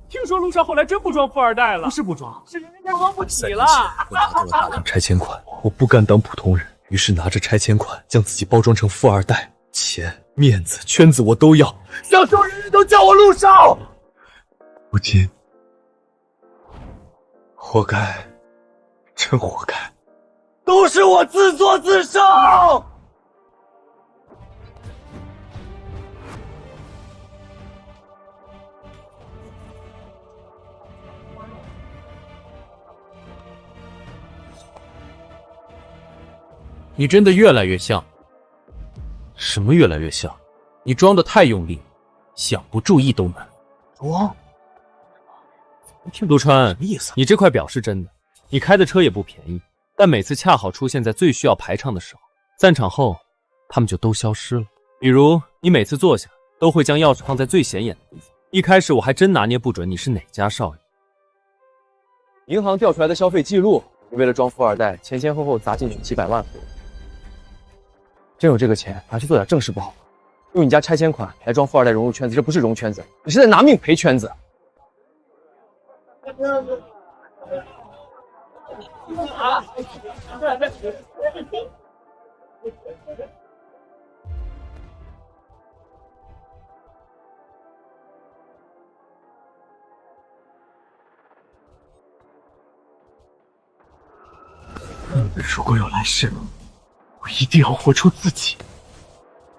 听说陆少后来真不装富二代了，不是不装，是人家装不起了。我拿到了大量拆迁款，我不甘当普通人，于是拿着拆迁款将自己包装成富二代，钱、面子、圈子我都要，想说人人都叫我陆少。如今，活该，真活该，都是我自作自受。你真的越来越像。什么越来越像？你装的太用力，想不注意都难。装？陆川，什么意思？你这块表是真的，你开的车也不便宜，但每次恰好出现在最需要排场的时候，散场后他们就都消失了。比如你每次坐下都会将钥匙放在最显眼的地方，一开始我还真拿捏不准你是哪家少爷。银行调出来的消费记录，你为了装富二代，前前后后砸进去几百万。真有这个钱，拿去做点正事不好吗？用你家拆迁款来装富二代融入圈子，这不是融圈子，你是在拿命赔圈子。如果有来世，我一定要活出自己，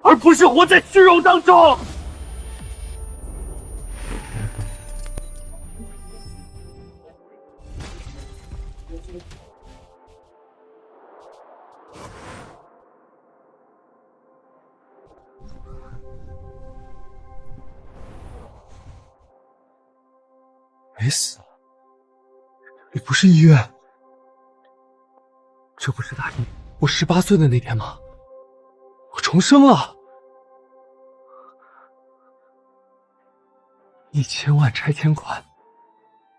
而不是活在虚荣当中。没死，这里不是医院，这不是大一我18岁的那天吗？我重生了，1000万拆迁款，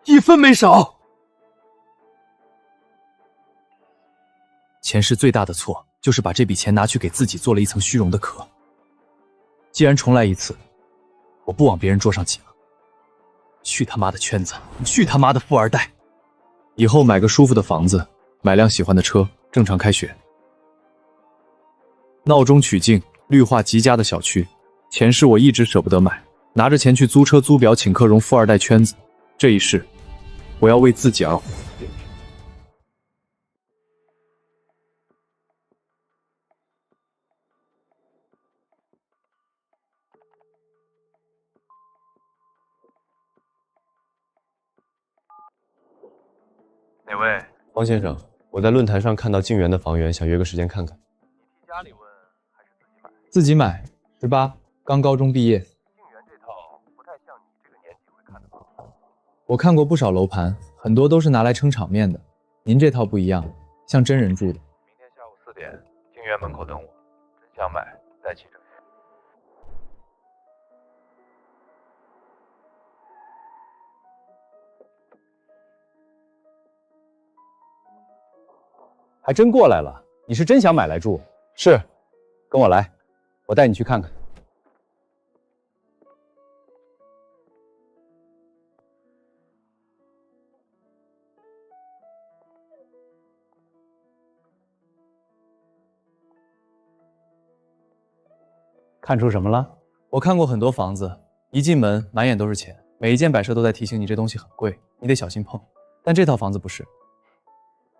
一分没少。前世最大的错就是把这笔钱拿去给自己做了一层虚荣的壳。既然重来一次，我不往别人桌上挤了。去他妈的圈子，去他妈的富二代！以后买个舒服的房子，买辆喜欢的车，正常开学。闹中取静，绿化极佳的小区，前世我一直舍不得买，拿着钱去租车租表，请客融富二代圈子。这一世，我要为自己而活。哪位？方先生，我在论坛上看到静园的房源，想约个时间看看。你替家里问还是自己买？自己买，18，刚高中毕业。静园这套不太像你这个年纪会看的房。我看过不少楼盘，很多都是拿来撑场面的。您这套不一样，像真人住的。明天下午4点，静园门口等我。真想买，带齐整。还真过来了，你是真想买来住？是，跟我来，我带你去看看。看出什么了？我看过很多房子，一进门满眼都是钱，每一件摆设都在提醒你这东西很贵，你得小心碰。但这套房子不是。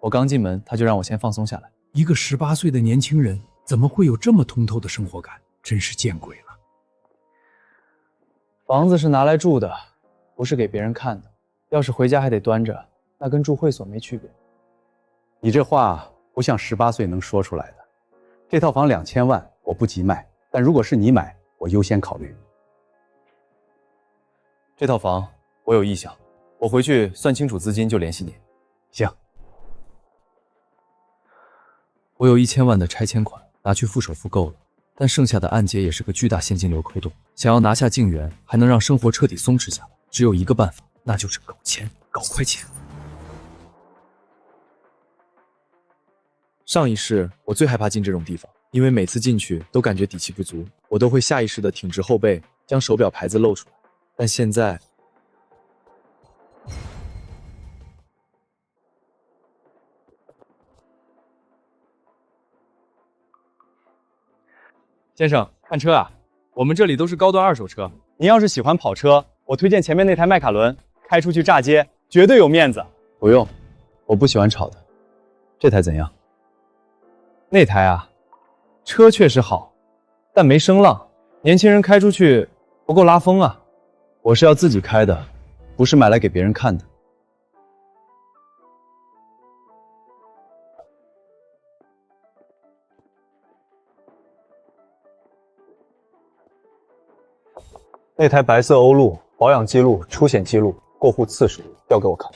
我刚进门，他就让我先放松下来。一个18岁的年轻人，怎么会有这么通透的生活感？真是见鬼了！房子是拿来住的，不是给别人看的。要是回家还得端着，那跟住会所没区别。你这话不像18岁能说出来的。这套房2000万，我不急卖，但如果是你买，我优先考虑。这套房我有意向，我回去算清楚资金就联系你。行。我有1000万的拆迁款，拿去付首付够了，但剩下的按揭也是个巨大现金流亏洞。想要拿下静园，还能让生活彻底松弛下来，只有一个办法，那就是搞钱，搞快钱。上一世我最害怕进这种地方，因为每次进去都感觉底气不足，我都会下意识地挺直后背，将手表牌子露出来。但现在，先生，看车啊，我们这里都是高端二手车。您要是喜欢跑车，我推荐前面那台迈凯伦，开出去炸街绝对有面子。不用，我不喜欢炒的。这台怎样？那台啊，车确实好，但没声浪，年轻人开出去不够拉风啊。我是要自己开的，不是买来给别人看的。那台白色欧陆，保养记录、出险记录、过户次数调给我看。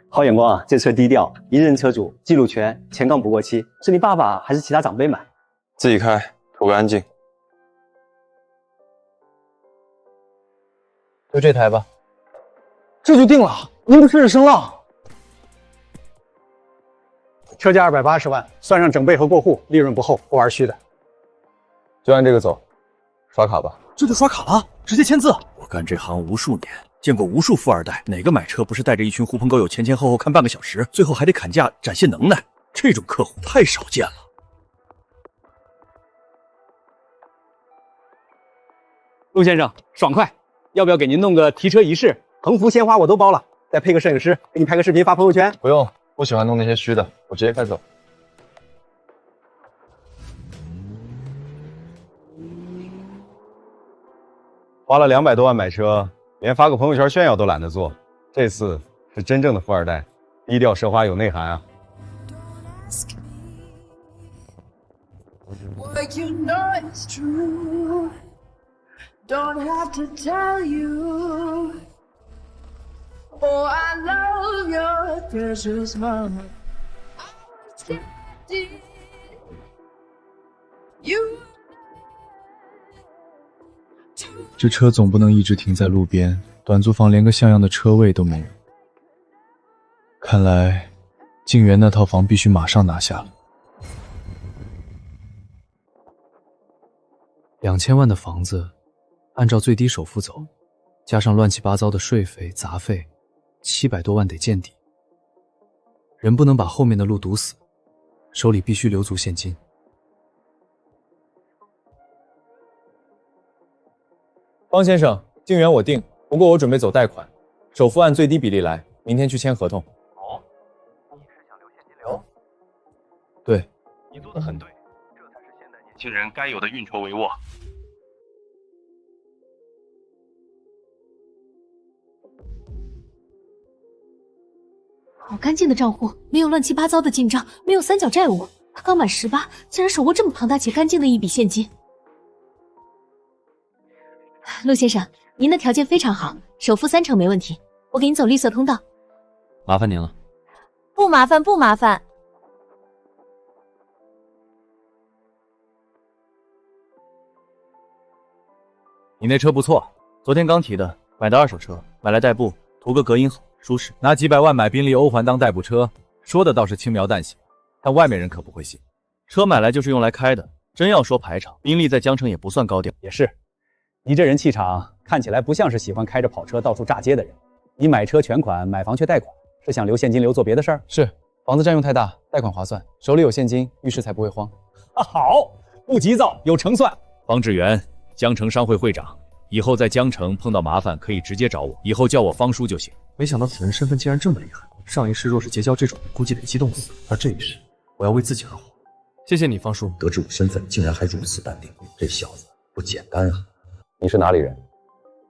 好眼光啊！这车低调，一任车主，记录全，前杠不过期。是你爸爸还是其他长辈买？自己开，图个安静。就这台吧。这就定了，您不试试声浪？车价280万，算上整备和过户，利润不厚，不玩虚的。就按这个走，刷卡吧。这就刷卡了，直接签字。我干这行无数年，见过无数富二代，哪个买车不是带着一群狐朋狗友前后后看半个小时，最后还得砍价展现能耐？这种客户太少见了。陆先生，爽快！要不要给您弄个提车仪式？横幅、鲜花我都包了，再配个摄影师，给你拍个视频发朋友圈。不用，不喜欢弄那些虚的，我直接开走。花了200多万买车，连发个朋友圈炫耀都懒得做。这次是真正的富二代，低调奢华有内涵啊。Don't have to tell you. Oh, I love your precious mama. I was tempted. You. 这车总不能一直停在路边，短租房连个像样的车位都没有。看来，静园那套房必须马上拿下了。2000万的房子。按照最低首付走，加上乱七八糟的税费、杂费，700多万得见底。人不能把后面的路堵死，手里必须留足现金。方先生，静园我定，不过我准备走贷款，首付按最低比例来，明天去签合同。哦，你是想留现金流？对，你做得很对，这才是现代年轻人该有的运筹帷幄。好干净的账户，没有乱七八糟的进账，没有三角债务。他刚满18，竟然手握这么庞大且干净的一笔现金。陆先生，您的条件非常好，首付30%没问题，我给您走绿色通道。麻烦您了。不麻烦，不麻烦。你那车不错，昨天刚提的，买的二手车，买来代步，图个隔音好。舒适，拿几百万买宾利欧环当代步车，说的倒是轻描淡写，但外面人可不会信。车买来就是用来开的，真要说排场，宾利在江城也不算高调。也是，你这人气场看起来不像是喜欢开着跑车到处炸街的人。你买车全款，买房却贷款，是想留现金流做别的事儿？是，房子占用太大，贷款划算，手里有现金，遇事才不会慌。好，不急躁，有成算。方志源，江城商会会长，以后在江城碰到麻烦可以直接找我，以后叫我方叔就行。没想到此人身份竟然这么厉害，上一世若是结交这种人，估计得激动死。而这一世，我要为自己而活。谢谢你，方叔。得知我身份，竟然还如此淡定，这小子不简单啊！你是哪里人？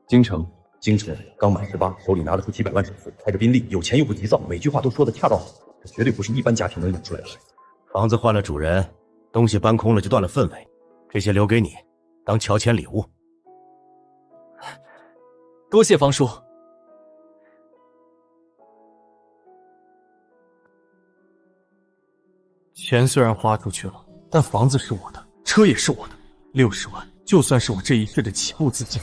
京城。京城刚满18，手里拿得出几百万首付，开着宾利，有钱又不急躁，每句话都说得恰到好处，这绝对不是一般家庭能养出来的孩子。房子换了主人，东西搬空了就断了氛围，这些留给你，当乔迁礼物。多谢方叔。钱虽然花出去了，但房子是我的，车也是我的，60万就算是我这一世的起步资金。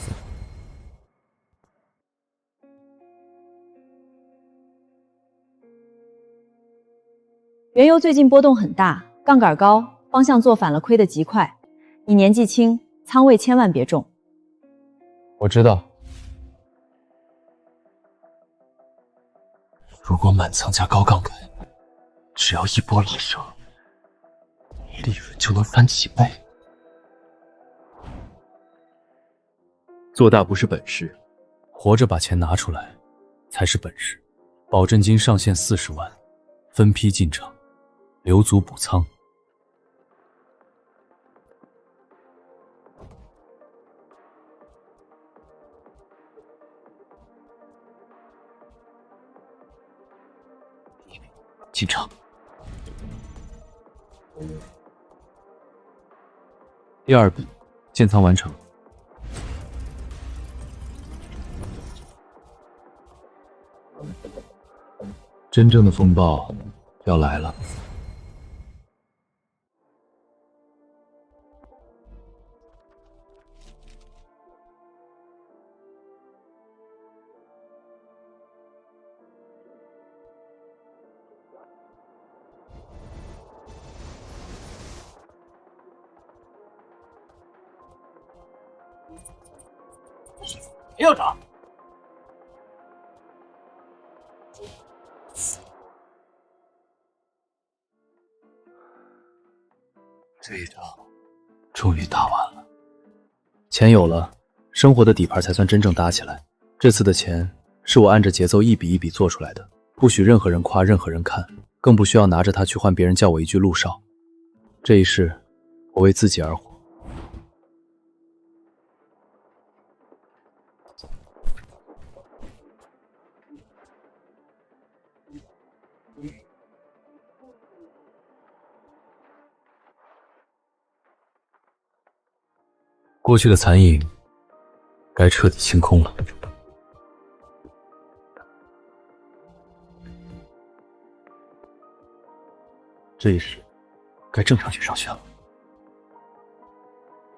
原油最近波动很大，杠杆高，方向做反了，亏得极快。你年纪轻，仓位千万别重。我知道。如果满仓加高杠杆，只要一波拉升，利润就能翻几倍。做大不是本事，活着把钱拿出来才是本事。保证金上限40万，分批进场，留足补仓。进场。第2笔建仓完成。真正的风暴要来了。要涨。这一仗终于打完了，钱有了，生活的底盘才算真正搭起来。这次的钱是我按着节奏一笔一笔做出来的，不许任何人夸，任何人看，更不需要拿着它去换别人叫我一句陆少。这一世，我为自己而活。过去的残影该彻底清空了。这一世该正常去上学了。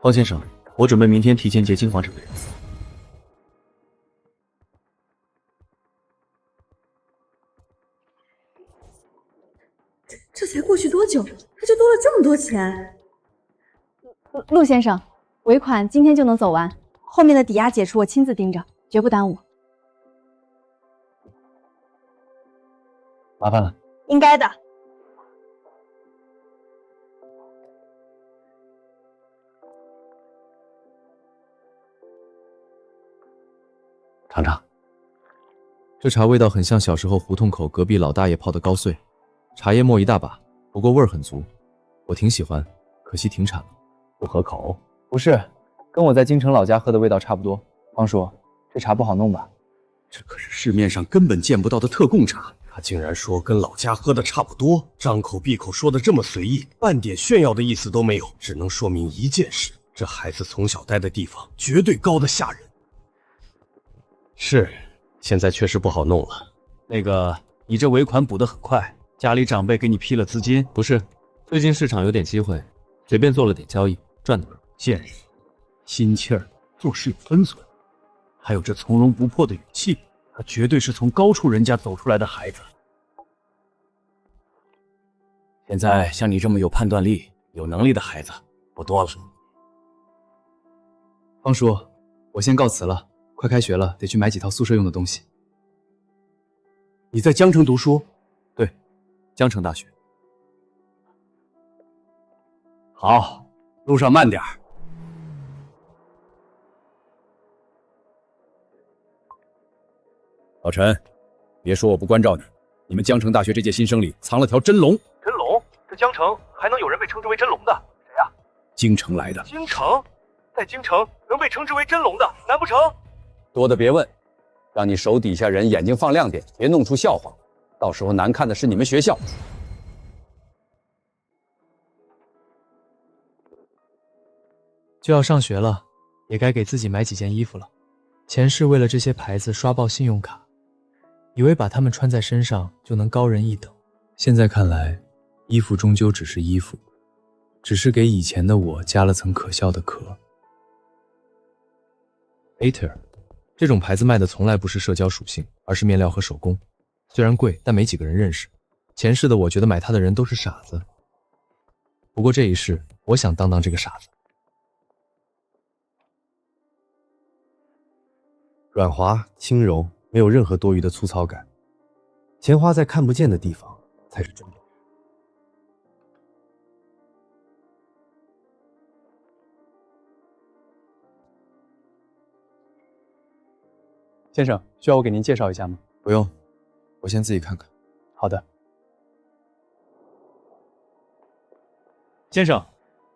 方先生，我准备明天提前结金皇这个人。这才过去多久，他就多了这么多钱？陆先生，尾款今天就能走完，后面的抵押解除我亲自盯着，绝不耽误。麻烦了。应该的。尝尝，这茶味道很像小时候胡同口隔壁老大爷泡的高碎，茶叶末一大把，不过味儿很足，我挺喜欢，可惜停产了。不合口？不是，跟我在京城老家喝的味道差不多。方叔，这茶不好弄吧？这可是市面上根本见不到的特供茶，他竟然说跟老家喝的差不多，张口闭口说的这么随意，半点炫耀的意思都没有，只能说明一件事：这孩子从小待的地方绝对高的吓人。是，现在确实不好弄了。那个，你这尾款补得很快，家里长辈给你批了资金？不是，最近市场有点机会，随便做了点交易，赚的。见识，心气儿，做事有分寸，还有这从容不迫的语气，他绝对是从高处人家走出来的孩子。现在像你这么有判断力、有能力的孩子不多了。方叔，我先告辞了，快开学了，得去买几套宿舍用的东西。你在江城读书？对，江城大学。好，路上慢点儿。老陈，别说我不关照你，你们江城大学这届新生里藏了条真龙。真龙？这江城还能有人被称之为真龙的？谁呀？京城来的。京城？在京城能被称之为真龙的，难不成？多的别问，让你手底下人眼睛放亮点，别弄出笑话，到时候难看的是你们学校。就要上学了，也该给自己买几件衣服了。前世为了这些牌子刷爆信用卡，以为把它们穿在身上就能高人一等。现在看来，衣服终究只是衣服，只是给以前的我加了层可笑的壳。Ater 这种牌子卖的从来不是社交属性，而是面料和手工。虽然贵，但没几个人认识。前世的我觉得买它的人都是傻子。不过这一世，我想当这个傻子。软滑轻柔，没有任何多余的粗糙感。钱花在看不见的地方才是真本事。先生，需要我给您介绍一下吗？不用，我先自己看看。好的。先生，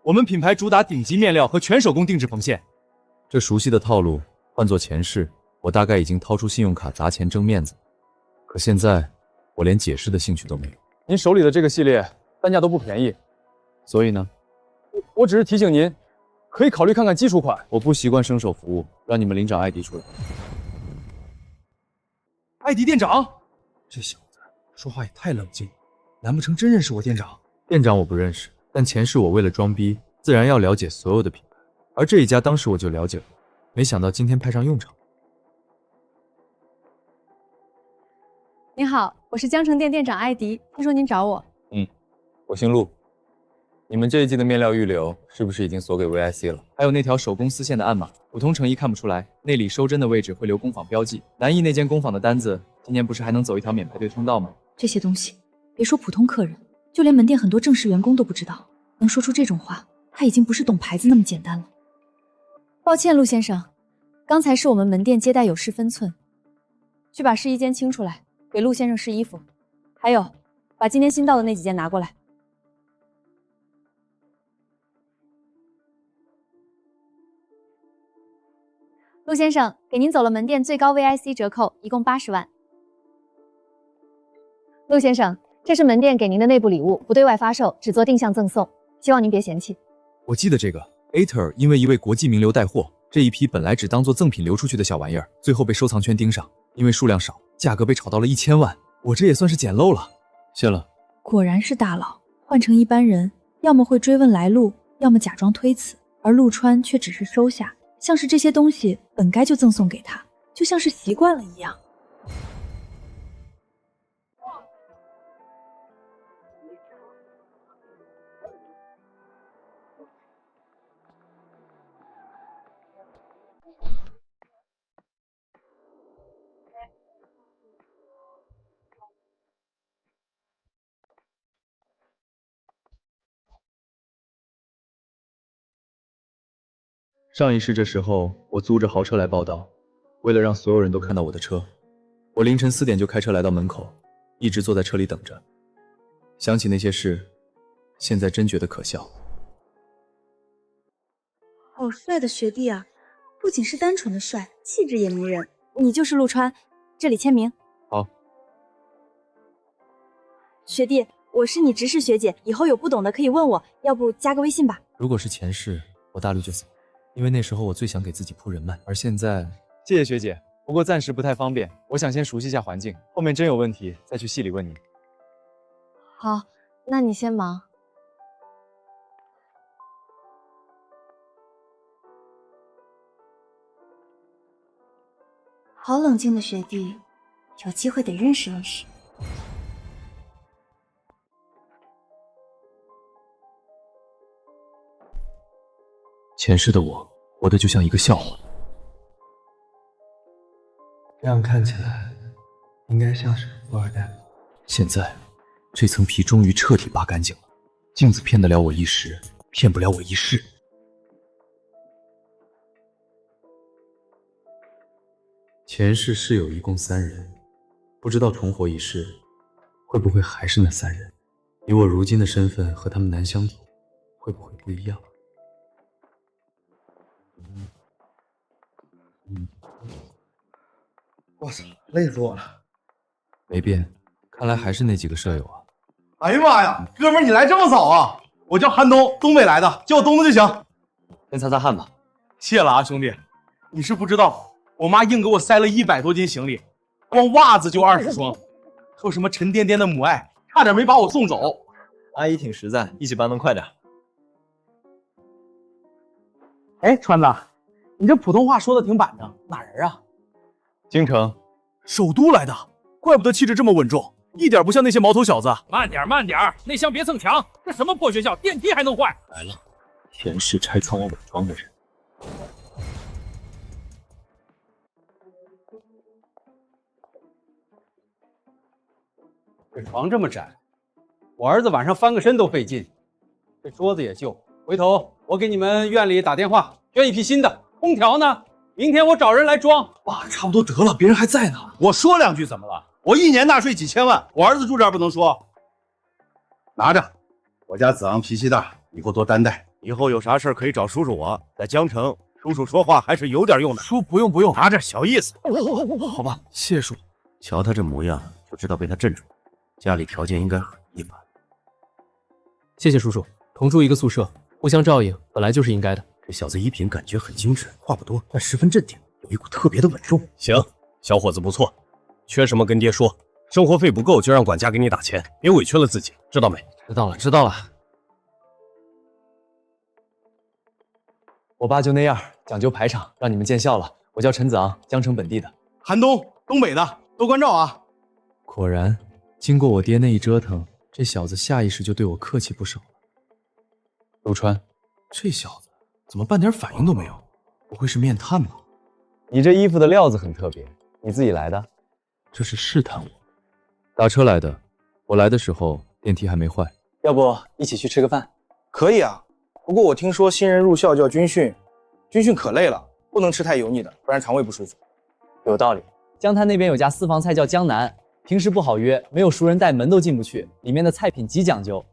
我们品牌主打顶级面料和全手工定制缝线。这熟悉的套路，换做前世，我大概已经掏出信用卡砸钱争面子。可现在，我连解释的兴趣都没有。您手里的这个系列单价都不便宜，所以呢，我只是提醒您，可以考虑看看基础款。我不习惯伸手服务，让你们领长艾迪出来。艾迪店长，这小子说话也太冷静了，难不成真认识我店长？店长我不认识，但前世我为了装逼，自然要了解所有的品牌，而这一家当时我就了解了，没想到今天派上用场。您好，我是江城店店长艾迪，听说您找我。我姓陆。你们这一季的面料预留是不是已经锁给 VIC 了？还有那条手工丝线的暗码，普通成衣看不出来，内里收针的位置会留工坊标记。南艺那间工坊的单子，今年不是还能走一条免排队通道吗？这些东西，别说普通客人，就连门店很多正式员工都不知道。能说出这种话，他已经不是懂牌子那么简单了。抱歉，陆先生，刚才是我们门店接待有失分寸，去把试衣间清出来，给陆先生试衣服。还有，把今天新到的那几件拿过来。陆先生，给您走了门店最高 VIC 折扣，一共80万。陆先生，这是门店给您的内部礼物，不对外发售，只做定向赠送，希望您别嫌弃。我记得这个 Ater 因为一位国际名流带货，这一批本来只当做赠品流出去的小玩意儿，最后被收藏圈盯上，因为数量少，价格被炒到了1000万，我这也算是捡漏了。谢了。果然是大佬，换成一般人，要么会追问来路，要么假装推辞，而陆川却只是收下，像是这些东西本该就赠送给他，就像是习惯了一样。上一世这时候，我租着豪车来报道，为了让所有人都看到我的车，我凌晨4点就开车来到门口，一直坐在车里等着。想起那些事，现在真觉得可笑。好帅的学弟啊，不仅是单纯的帅，气质也迷人。你就是陆川，这里签名。好。学弟，我是你直视学姐，以后有不懂的可以问我，要不加个微信吧。如果是前世，我大绿就走，因为那时候我最想给自己铺人脉，而现在……谢谢学姐，不过暂时不太方便，我想先熟悉一下环境，后面真有问题再去系里问你。好，那你先忙。好冷静的学弟，有机会得认识认识。前世的我，活得就像一个笑话。这样看起来，应该像是富二代。现在，这层皮终于彻底扒干净了。镜子骗得了我一时，骗不了我一世。前世室友一共3人，不知道重活一世，会不会还是那3人？以我如今的身份和他们难相处，会不会不一样？我操，累死我了！没变，看来还是那几个舍友啊。哎呀妈呀，哥们儿你来这么早啊！我叫韩东，东北来的，叫我东东就行。先擦擦汗吧。谢了啊，兄弟。你是不知道，我妈硬给我塞了100多斤行李，光袜子就20双，还有什么沉甸甸的母爱，差点没把我送走。阿姨挺实在，一起搬能快点。哎，川子，你这普通话说的挺板正，哪人啊？京城，首都来的，怪不得气质这么稳重，一点不像那些毛头小子。慢点，慢点，那箱别蹭墙，这什么破学校，电梯还能坏？来了，前世拆仓我伪装的人。这床这么窄，我儿子晚上翻个身都费劲。这桌子也旧，回头我给你们院里打电话捐一批新的。空调呢？明天我找人来装。爸，差不多得了，别人还在呢。我说两句怎么了？我一年纳税几千万，我儿子住这儿不能说。拿着，我家子昂脾气大，以后多担待。以后有啥事可以找叔叔我，在江城，叔叔说话还是有点用的。叔，不用，拿着，小意思。好吧，谢谢叔。瞧他这模样，就知道被他镇住了。家里条件应该很一般。谢谢叔叔，同住一个宿舍，互相照应，本来就是应该的。这小子衣品感觉很精致，话不多，但十分镇定，有一股特别的稳重。行，小伙子不错，缺什么跟爹说，生活费不够就让管家给你打钱，别委屈了自己，知道没？知道了。我爸就那样，讲究排场，让你们见笑了。我叫陈子昂，江城本地的。寒冬，东北的，多关照啊。果然，经过我爹那一折腾，这小子下意识就对我客气不少了。陆川，这小子怎么半点反应都没有？不会是面瘫吧？你这衣服的料子很特别，你自己来的？这是试探我。打车来的，我来的时候电梯还没坏。要不一起去吃个饭？可以啊，不过我听说新人入校就要军训，军训可累了，不能吃太油腻的，不然肠胃不舒服。有道理。江滩那边有家私房菜叫江南，平时不好约，没有熟人带门都进不去，里面的菜品极讲究。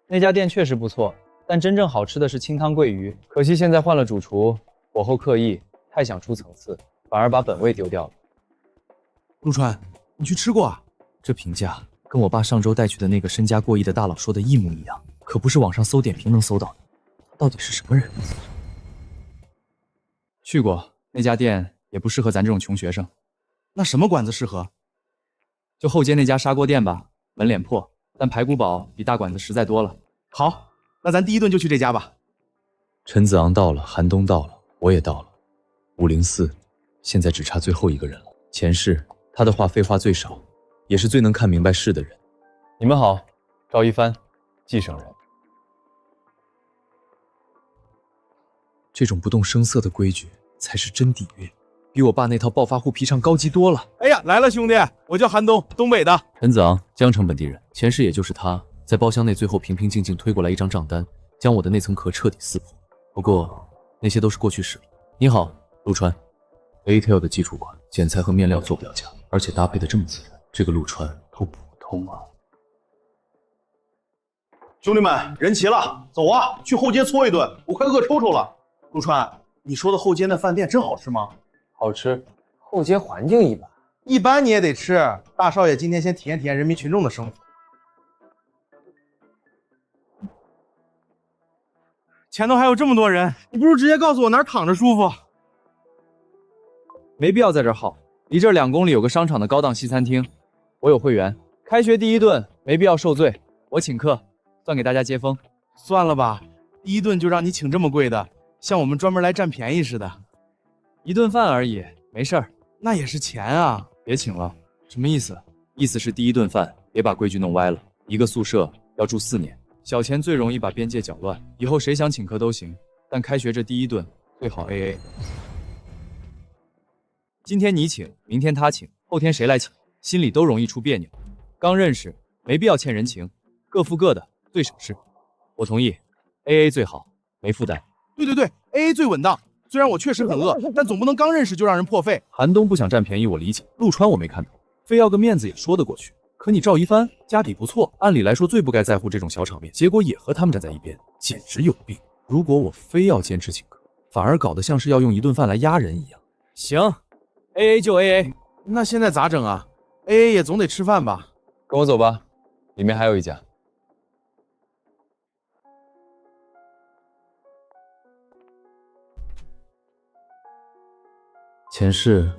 那家店确实不错，但真正好吃的是清汤桂鱼，可惜现在换了主厨，火候刻意，太想出层次，反而把本味丢掉了。陆川，你去吃过啊？这评价跟我爸上周带去的那个身家过亿的大佬说的一模一样，可不是网上搜点评能搜到的。他到底是什么人？去过，那家店也不适合咱这种穷学生。那什么馆子适合？就后街那家砂锅店吧，门脸破，但排骨煲比大馆子实在多了。好，那咱第一顿就去这家吧。陈子昂到了，寒冬到了，我也到了。504，现在只差最后一个人了。前世他的话废话最少，也是最能看明白事的人。你们好，赵一帆，继承人。这种不动声色的规矩才是真底蕴，比我爸那套暴发户皮唱高级多了。哎呀，来了兄弟，我叫寒冬，东北的。陈子昂，江城本地人。前世也就是他在包厢内最后平平静静推过来一张账单，将我的那层壳彻底撕破。不过那些都是过去式了。你好，陆川。A-tail 的基础款，剪裁和面料做不了假，而且搭配的这么自然，这个陆川都普通啊。兄弟们，人齐了，走啊，去后街搓一顿，我快饿抽抽了。陆川，你说的后街那饭店真好吃吗？好吃，后街环境一般，一般你也得吃。大少爷今天先体验体验人民群众的生活。前头还有这么多人，你不如直接告诉我哪儿躺着舒服。没必要在这儿耗，离这儿2公里有个商场的高档西餐厅，我有会员。开学第一顿没必要受罪，我请客，算给大家接风。算了吧，第一顿就让你请这么贵的，像我们专门来占便宜似的。一顿饭而已，没事儿。那也是钱啊，别请了。什么意思？意思是第一顿饭别把规矩弄歪了。一个宿舍要住4年，小钱最容易把边界搅乱，以后谁想请客都行，但开学这第一顿最好 AA。今天你请，明天他请，后天谁来请，心里都容易出别扭。刚认识，没必要欠人情，各付各的，最省事。我同意 ，AA 最好，没负担。对 ，AA 最稳当。虽然我确实很饿，但总不能刚认识就让人破费。寒冬不想占便宜，我理解。陆川我没看懂，非要个面子也说得过去。可你赵一帆家底不错，按理来说最不该在乎这种小场面，结果也和他们站在一边，简直有病。如果我非要坚持请客，反而搞得像是要用一顿饭来压人一样。行。AA 就 AA， 那现在咋整啊 ？AA 也总得吃饭吧？跟我走吧，里面还有一家。前世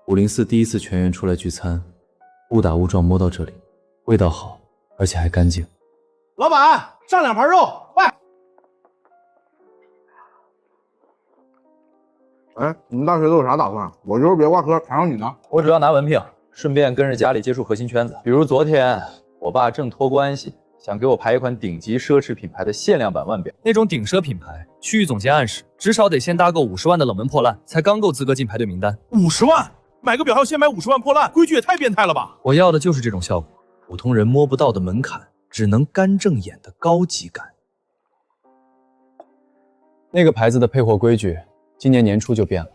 504第一次全员出来聚餐，误打误撞摸到这里，味道好，而且还干净。老板，上2盘肉，快！哎，你们大学都有啥打算？我就是别挂科，缠上你呢。我主要拿文凭，顺便跟着家里接触核心圈子。比如昨天，我爸正托关系，想给我排一款顶级奢侈品牌的限量版腕表。那种顶奢品牌，区域总监暗示，至少得先搭够50万的冷门破烂，才刚够资格进排队名单。50万？买个表还要先买50万破烂，规矩也太变态了吧！我要的就是这种效果，普通人摸不到的门槛，只能干正眼的高级感。那个牌子的配货规矩，今年年初就变了。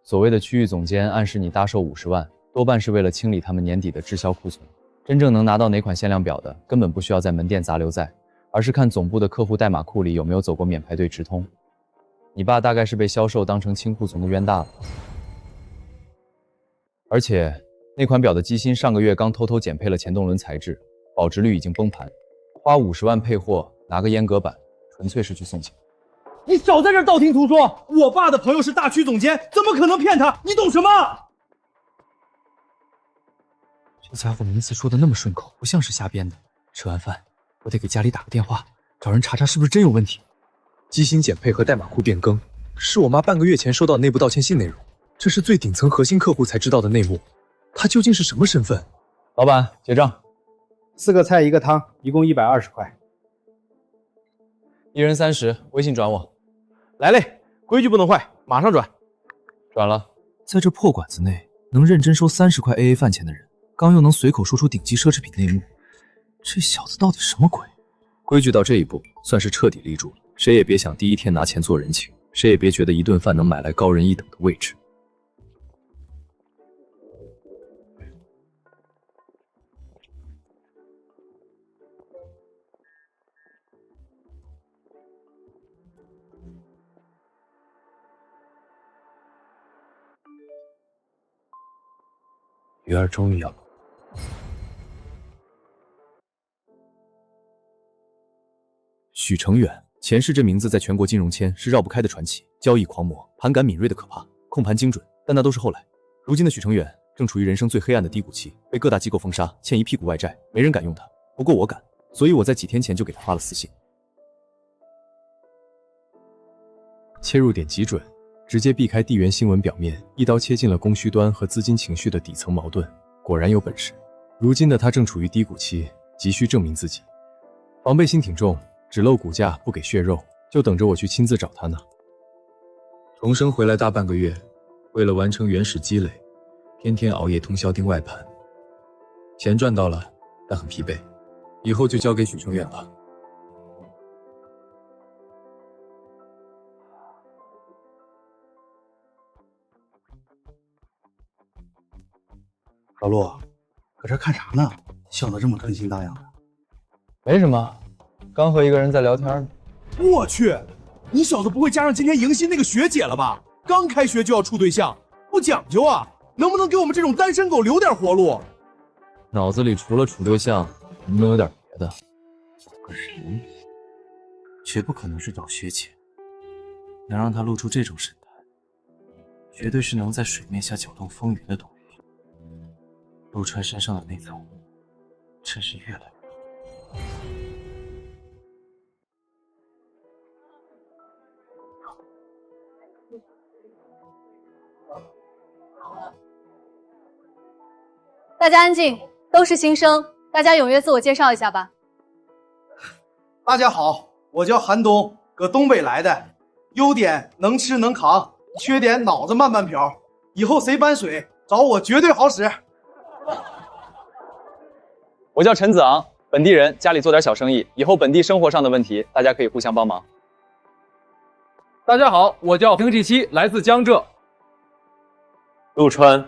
所谓的区域总监暗示你搭售50万，多半是为了清理他们年底的滞销库存。真正能拿到哪款限量表的，根本不需要在门店杂流在，而是看总部的客户代码库里有没有走过免排队直通。你爸大概是被销售当成清库存的冤大了。而且那款表的机芯上个月刚偷偷减配了前动轮材质，保值率已经崩盘，花50万配货拿个阉割版，纯粹是去送钱。你少在这道听途说！我爸的朋友是大区总监，怎么可能骗他？你懂什么？这家伙名字说的那么顺口，不像是瞎编的。吃完饭，我得给家里打个电话，找人查查是不是真有问题。机芯减配和代码库变更，是我妈半个月前收到的内部道歉信内容，这是最顶层核心客户才知道的内幕。他究竟是什么身份？老板，结账。4个菜1个汤，一共120块。一人30，微信转我。来嘞，规矩不能坏，马上转。转了。在这破馆子内，能认真收30块 AA 饭钱的人，刚又能随口说出顶级奢侈品内幕，这小子到底什么鬼？规矩到这一步，算是彻底立住了。谁也别想第一天拿钱做人情，谁也别觉得一顿饭能买来高人一等的位置。鱼儿终于要。许成远，前世这名字在全国金融圈是绕不开的传奇，交易狂魔，盘感敏锐的可怕，控盘精准，但那都是后来。如今的许成远正处于人生最黑暗的低谷期，被各大机构封杀，欠一屁股外债，没人敢用他。不过我敢，所以我在几天前就给他发了私信。切入点极准，直接避开地缘新闻表面，一刀切进了供需端和资金情绪的底层矛盾。果然有本事。如今的他正处于低谷期，急需证明自己，防备心挺重，只露骨架不给血肉，就等着我去亲自找他呢。重生回来大半个月，为了完成原始积累，天天熬夜通宵盯外盘，钱赚到了，但很疲惫，以后就交给许成远了。老陆，搁这看啥呢？笑得这么春心荡漾的。没什么，刚和一个人在聊天呢。我去，你小子不会加上今天迎新那个学姐了吧？刚开学就要处对象，不讲究啊！能不能给我们这种单身狗留点活路？脑子里除了处对象，能不能有点别的？找个人，绝不可能是找学姐。能让她露出这种神态，绝对是能在水面下搅动风云的东西。陆川身上的那层雾，真是越来越浓。大家安静，都是新生，大家踊跃自我介绍一下吧。大家好，我叫韩东，搁东北来的，优点能吃能扛，缺点脑子慢慢瓢。以后谁搬水找我绝对好使。我叫陈子昂，本地人，家里做点小生意，以后本地生活上的问题，大家可以互相帮忙。大家好，我叫平继期，来自江浙。陆川，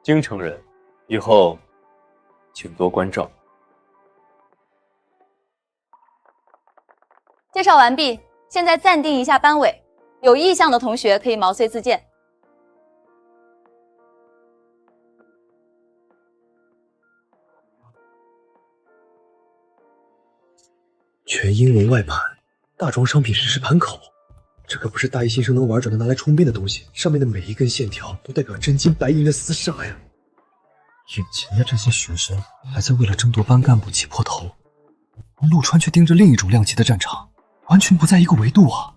京城人，以后请多关照。介绍完毕，现在暂定一下班委，有意向的同学可以毛遂自荐。全英文外盘，大宗商品实时盘口，这可不是大一新生能玩转的拿来充兵的东西，上面的每一根线条都代表真金白银的厮杀呀！眼前的这些学生还在为了争夺班干部挤破头，而陆川却盯着另一种量级的战场，完全不在一个维度啊！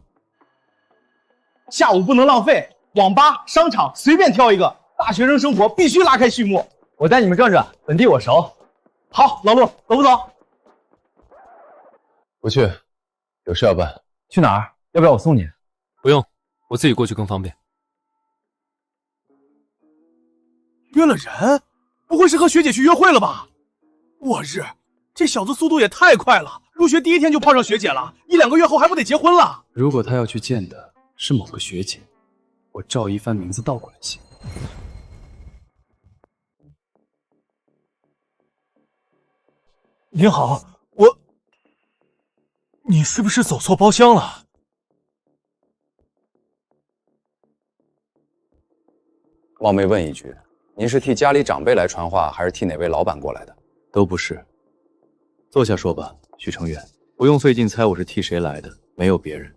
下午不能浪费，网吧、商场随便挑一个，大学生生活必须拉开序幕。我带你们转转，本地我熟。好，老陆，走不走？不去，有事要办。去哪儿？要不要我送你？不用，我自己过去更方便。约了人？不会是和学姐去约会了吧？我日，这小子速度也太快了！入学第一天就碰上学姐了，1、2个月后还不得结婚了？如果他要去见的是某个学姐，我赵一帆名字倒过来写。您好，你是不是走错包厢了？冒昧问一句，您是替家里长辈来传话，还是替哪位老板过来的？都不是。坐下说吧，许成远，不用费劲猜我是替谁来的，没有别人。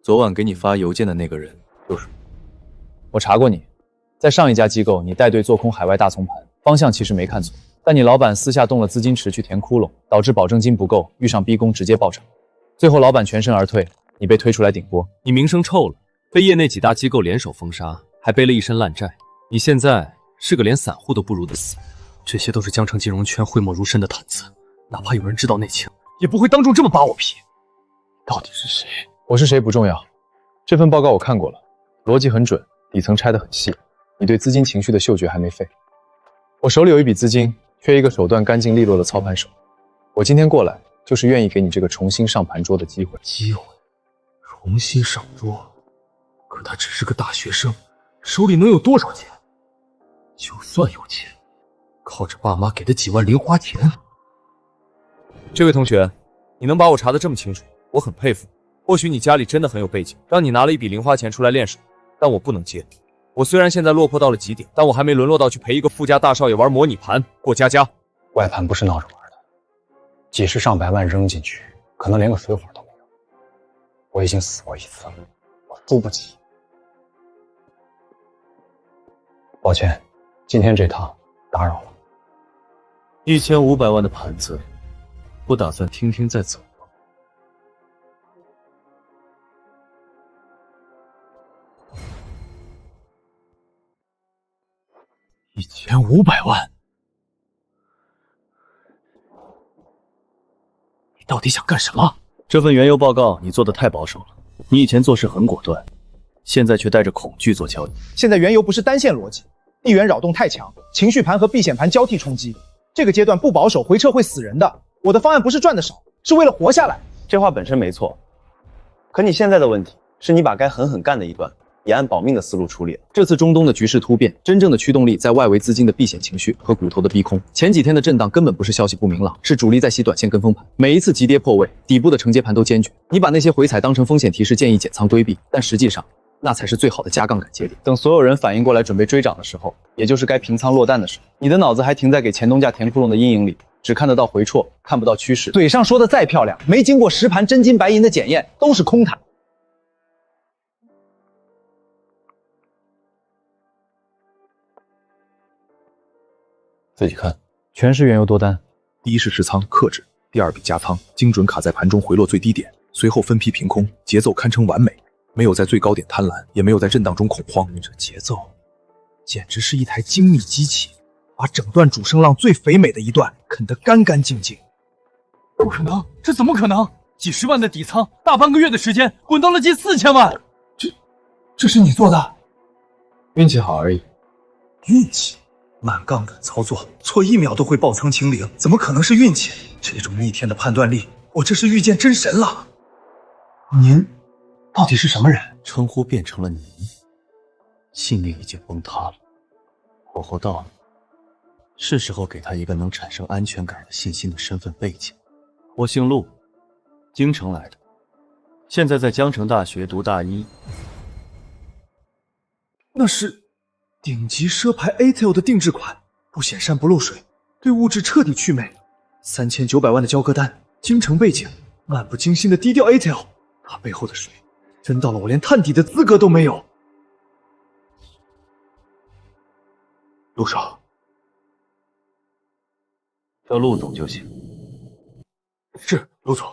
昨晚给你发邮件的那个人就是我。查过你，在上一家机构，你带队做空海外大从盘，方向其实没看错，但你老板私下动了资金池去填窟窿，导致保证金不够，遇上逼宫直接爆场，最后老板全身而退，你被推出来顶锅，你名声臭了，被业内几大机构联手封杀，还背了一身烂债，你现在是个连散户都不如的死。这些都是江城金融圈讳莫如深的谈资，哪怕有人知道内情，也不会当众这么扒我皮。到底是谁？我是谁不重要，这份报告我看过了，逻辑很准，底层拆得很细，你对资金情绪的嗅觉还没废。我手里有一笔资金，缺一个手段干净利落的操盘手，我今天过来就是愿意给你这个重新上盘桌的机会。重新上桌？可他只是个大学生，手里能有多少钱？就算有钱，靠着爸妈给的几万零花钱。这位同学，你能把我查得这么清楚，我很佩服。或许你家里真的很有背景，让你拿了一笔零花钱出来练手，但我不能接。我虽然现在落魄到了极点，但我还没沦落到去陪一个富家大少爷玩模拟盘过家家。外盘不是闹着玩的，几十上百万扔进去，可能连个水火都没有。我已经死过一次了，我输不起。抱歉，今天这趟打扰了。1500万的盘子，不打算听听再走吗？1500万？你到底想干什么？这份原油报告你做的太保守了，你以前做事很果断，现在却带着恐惧做交易。现在原油不是单线逻辑，地缘扰动太强，情绪盘和避险盘交替冲击，这个阶段不保守回撤会死人的。我的方案不是赚的少，是为了活下来。这话本身没错，可你现在的问题是你把该狠狠干的一段也按保命的思路处理了。这次中东的局势突变，真正的驱动力在外围资金的避险情绪和股头的逼空。前几天的震荡根本不是消息不明朗，是主力在洗短线跟风盘。每一次急跌破位，底部的承接盘都坚决。你把那些回踩当成风险提示，建议减仓规避，但实际上那才是最好的加杠杆节点。等所有人反应过来准备追涨的时候，也就是该平仓落单的时候，你的脑子还停在给前东家填窟窿的阴影里，只看得到回挫，看不到趋势。嘴上说的再漂亮，没经过实盘真金白银的检验，都是空谈。自己看，全是原油多单。第一是持仓克制，第二笔加仓，精准卡在盘中回落最低点，随后分批平空，节奏堪称完美，没有在最高点贪婪，也没有在震荡中恐慌。这节奏简直是一台精密机器，把整段主升浪最肥美的一段啃得干干净净。不可能，这怎么可能？几十万的底仓，大半个月的时间滚到了近4000万，这是你做的？运气好而已。运气？慢杠杆操作，错1秒都会爆仓清零，怎么可能是运气？这种逆天的判断力，我这是遇见真神了。您到底是什么人？称呼变成了您，信念已经崩塌了，火候到了，是时候给他一个能产生安全感和信心的身份背景。我姓陆，京城来的，现在在江城大学读大一。那是顶级奢牌 ATEL 的定制款，不显山不漏水，对物质彻底祛魅。3900万的交割单，京城背景，漫不经心的低调 ATEL， 它背后的水真到了我连探底的资格都没有。陆少，叫陆总就行。是，陆总。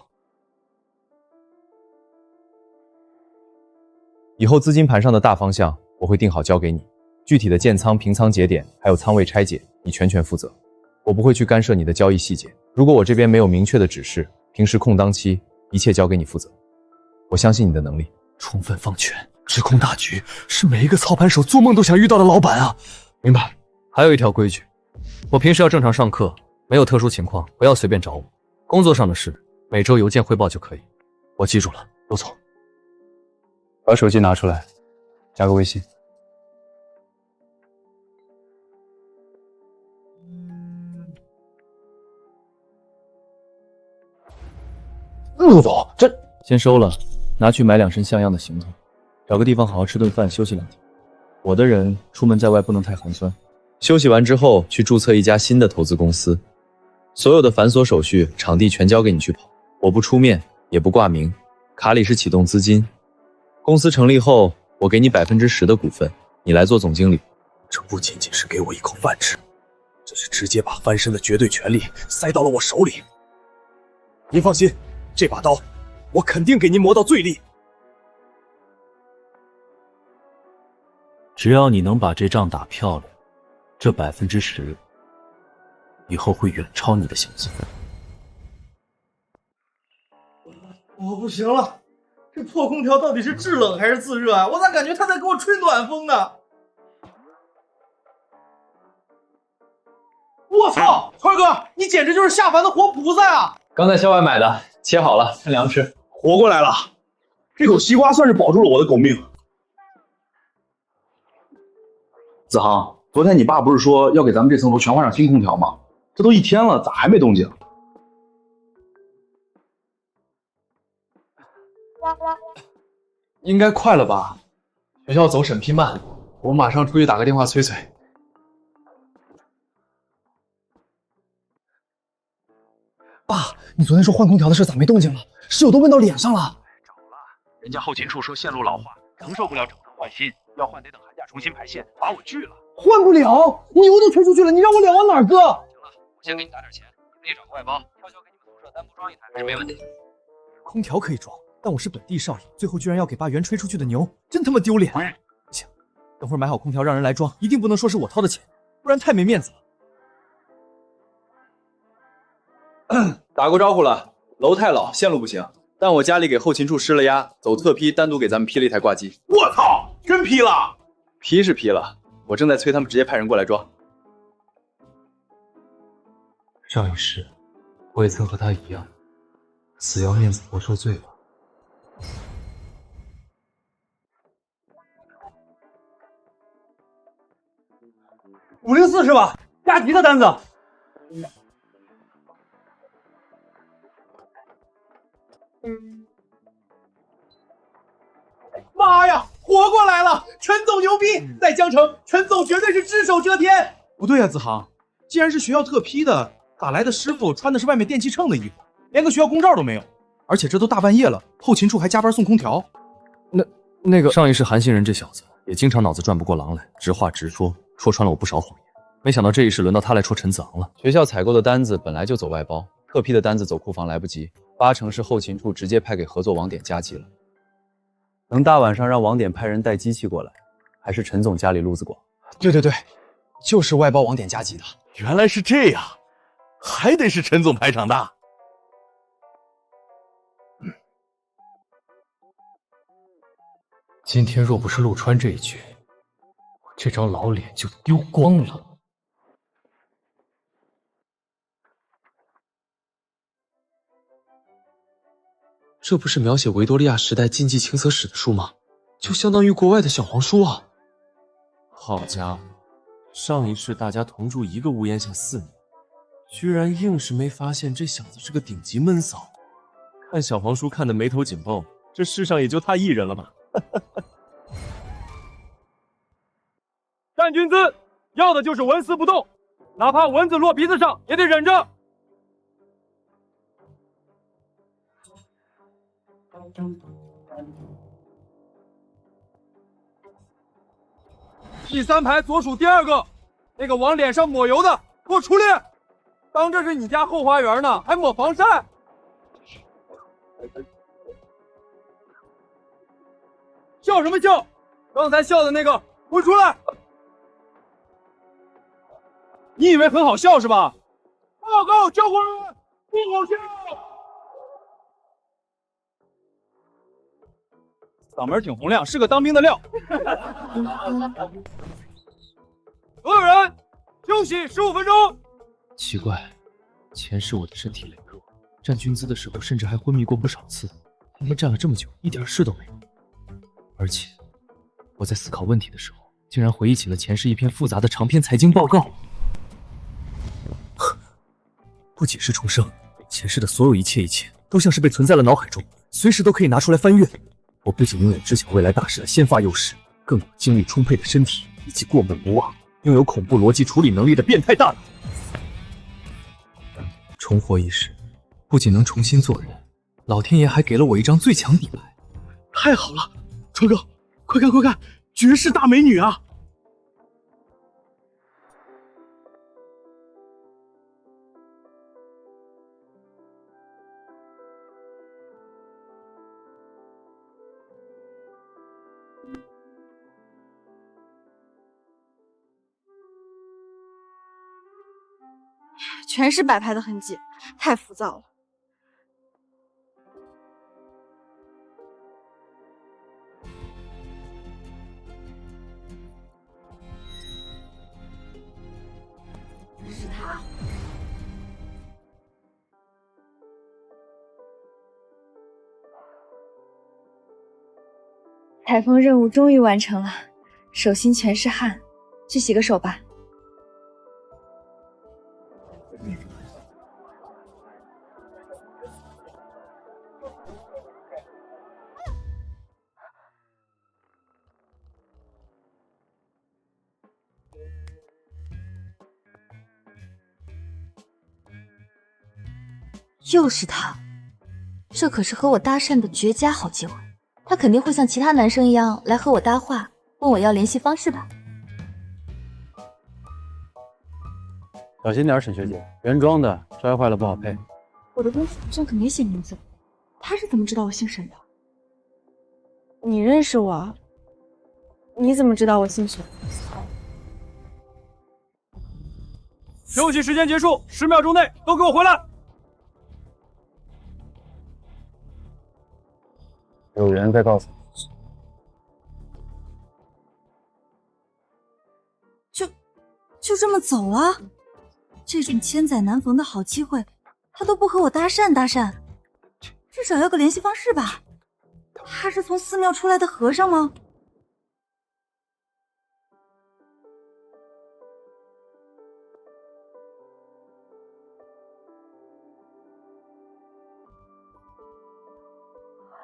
以后资金盘上的大方向我会定好交给你，具体的建仓、平仓节点还有仓位拆解，你全权负责。我不会去干涉你的交易细节。如果我这边没有明确的指示，平时空档期一切交给你负责。我相信你的能力。充分放权，指控大局，是每一个操盘手做梦都想遇到的老板啊！明白。还有一条规矩，我平时要正常上课，没有特殊情况不要随便找我。工作上的事，每周邮件汇报就可以。我记住了，陆总。把手机拿出来。加个微信。陆总，这先收了，拿去买2身像样的行头，找个地方好好吃顿饭，休息2天。我的人出门在外不能太寒酸，休息完之后去注册一家新的投资公司，所有的繁琐手续、场地全交给你去跑，我不出面，也不挂名，卡里是启动资金。公司成立后，我给你10%的股份，你来做总经理。这不仅仅是给我一口饭吃，这是直接把翻身的绝对权力塞到了我手里。您放心，这把刀我肯定给您磨到最利。只要你能把这仗打漂亮，这10%以后会远超你的想象。我不行了，这破空调到底是制冷还是自热啊？我咋感觉它在给我吹暖风呢？我操，川哥，你简直就是下凡的活菩萨啊！刚在校外买的，切好了，趁凉吃。活过来了，这口西瓜算是保住了我的狗命。子航，昨天你爸不是说要给咱们这层楼全换上新空调吗？这都1天了，咋还没动静？应该快了吧？学校走审批慢，我马上出去打个电话催催。爸，你昨天说换空调的事咋没动静了？室友都问到脸上了。人家后勤处说线路老化，承受不了整更换新，要换得等寒假重新排线，把我拒了。换不了，牛都吹出去了，你让我脸往哪儿搁？行了，我先给你打点钱，你自己找个外包，悄悄给你们宿舍单独装一台还是没问题。空调可以装，但我是本地少爷，最后居然要给爸原吹出去的牛，真他妈丢脸！不行，等会儿买好空调让人来装，一定不能说是我掏的钱，不然太没面子了。打过招呼了，楼太老，线路不行，但我家里给后勤处施了压，走特批，单独给咱们批了一台挂机。我操，真批了？批是批了，我正在催他们直接派人过来装。上一世，我也曾和他一样，死要面子活受罪吧。504是吧？加急的单子。妈呀，活过来了！陈总牛逼，在江城，陈总绝对是只手遮天。不对啊，子航，既然是学校特批的，打来的师傅穿的是外面电器秤的衣服，连个学校公照都没有。而且这都大半夜了，后勤处还加班送空调。那个上一世韩信人这小子也经常脑子转不过狼来，直话直说，戳穿了我不少谎言。没想到这一世轮到他来戳陈子昂了。学校采购的单子本来就走外包，特批的单子走库房来不及，80%是后勤处直接派给合作网点加急了。能大晚上让网点派人带机器过来，还是陈总家里路子广。对，就是外包网点加急的。原来是这样，还得是陈总排场大。今天若不是陆川这一局，我这张老脸就丢光了。这不是描写维多利亚时代禁忌情色史的书吗？就相当于国外的小黄书啊！好家伙，上一世大家同住一个屋檐下4年，居然硬是没发现这小子是个顶级闷骚。看小黄书看得眉头紧绷，这世上也就他一人了吧？站军姿，要的就是纹丝不动，哪怕蚊子落鼻子上也得忍着。第3排左数第2个，那个往脸上抹油的，给我出列！当这是你家后花园呢，还抹防晒？笑什么笑？刚才笑的那个，滚出来！你以为很好笑是吧？报告教官，不好笑！嗓门挺洪亮，是个当兵的料。所有人休息15分钟。奇怪，前世我的身体羸弱，站军姿的时候甚至还昏迷过不少次，他们站了这么久，一点事都没有。而且我在思考问题的时候，竟然回忆起了前世一篇复杂的长篇财经报告。不仅是重生，前世的所有一切都像是被存在了脑海中，随时都可以拿出来翻阅。我不仅拥有知晓未来大事的先发优势，更有精力充沛的身体，以及过目不忘、拥有恐怖逻辑处理能力的变态大脑。重活一世，不仅能重新做人，老天爷还给了我一张最强底牌。太好了，川哥，快看快看，绝世大美女啊！全是摆拍的痕迹，太浮躁了。是他。采风任务终于完成了，手心全是汗，去洗个手吧。又是他，这可是和我搭讪的绝佳好机会。他肯定会像其他男生一样来和我搭话，问我要联系方式吧。小心点，沈学姐，原装的，摔坏了不好配。我的东西上可没写名字，他是怎么知道我姓沈的？你认识我？你怎么知道我姓沈？休息时间结束，10秒钟内都给我回来。有人在告诉你，就这么走了？这种千载难逢的好机会，他都不和我搭讪搭讪，至少要个联系方式吧？他是从寺庙出来的和尚吗？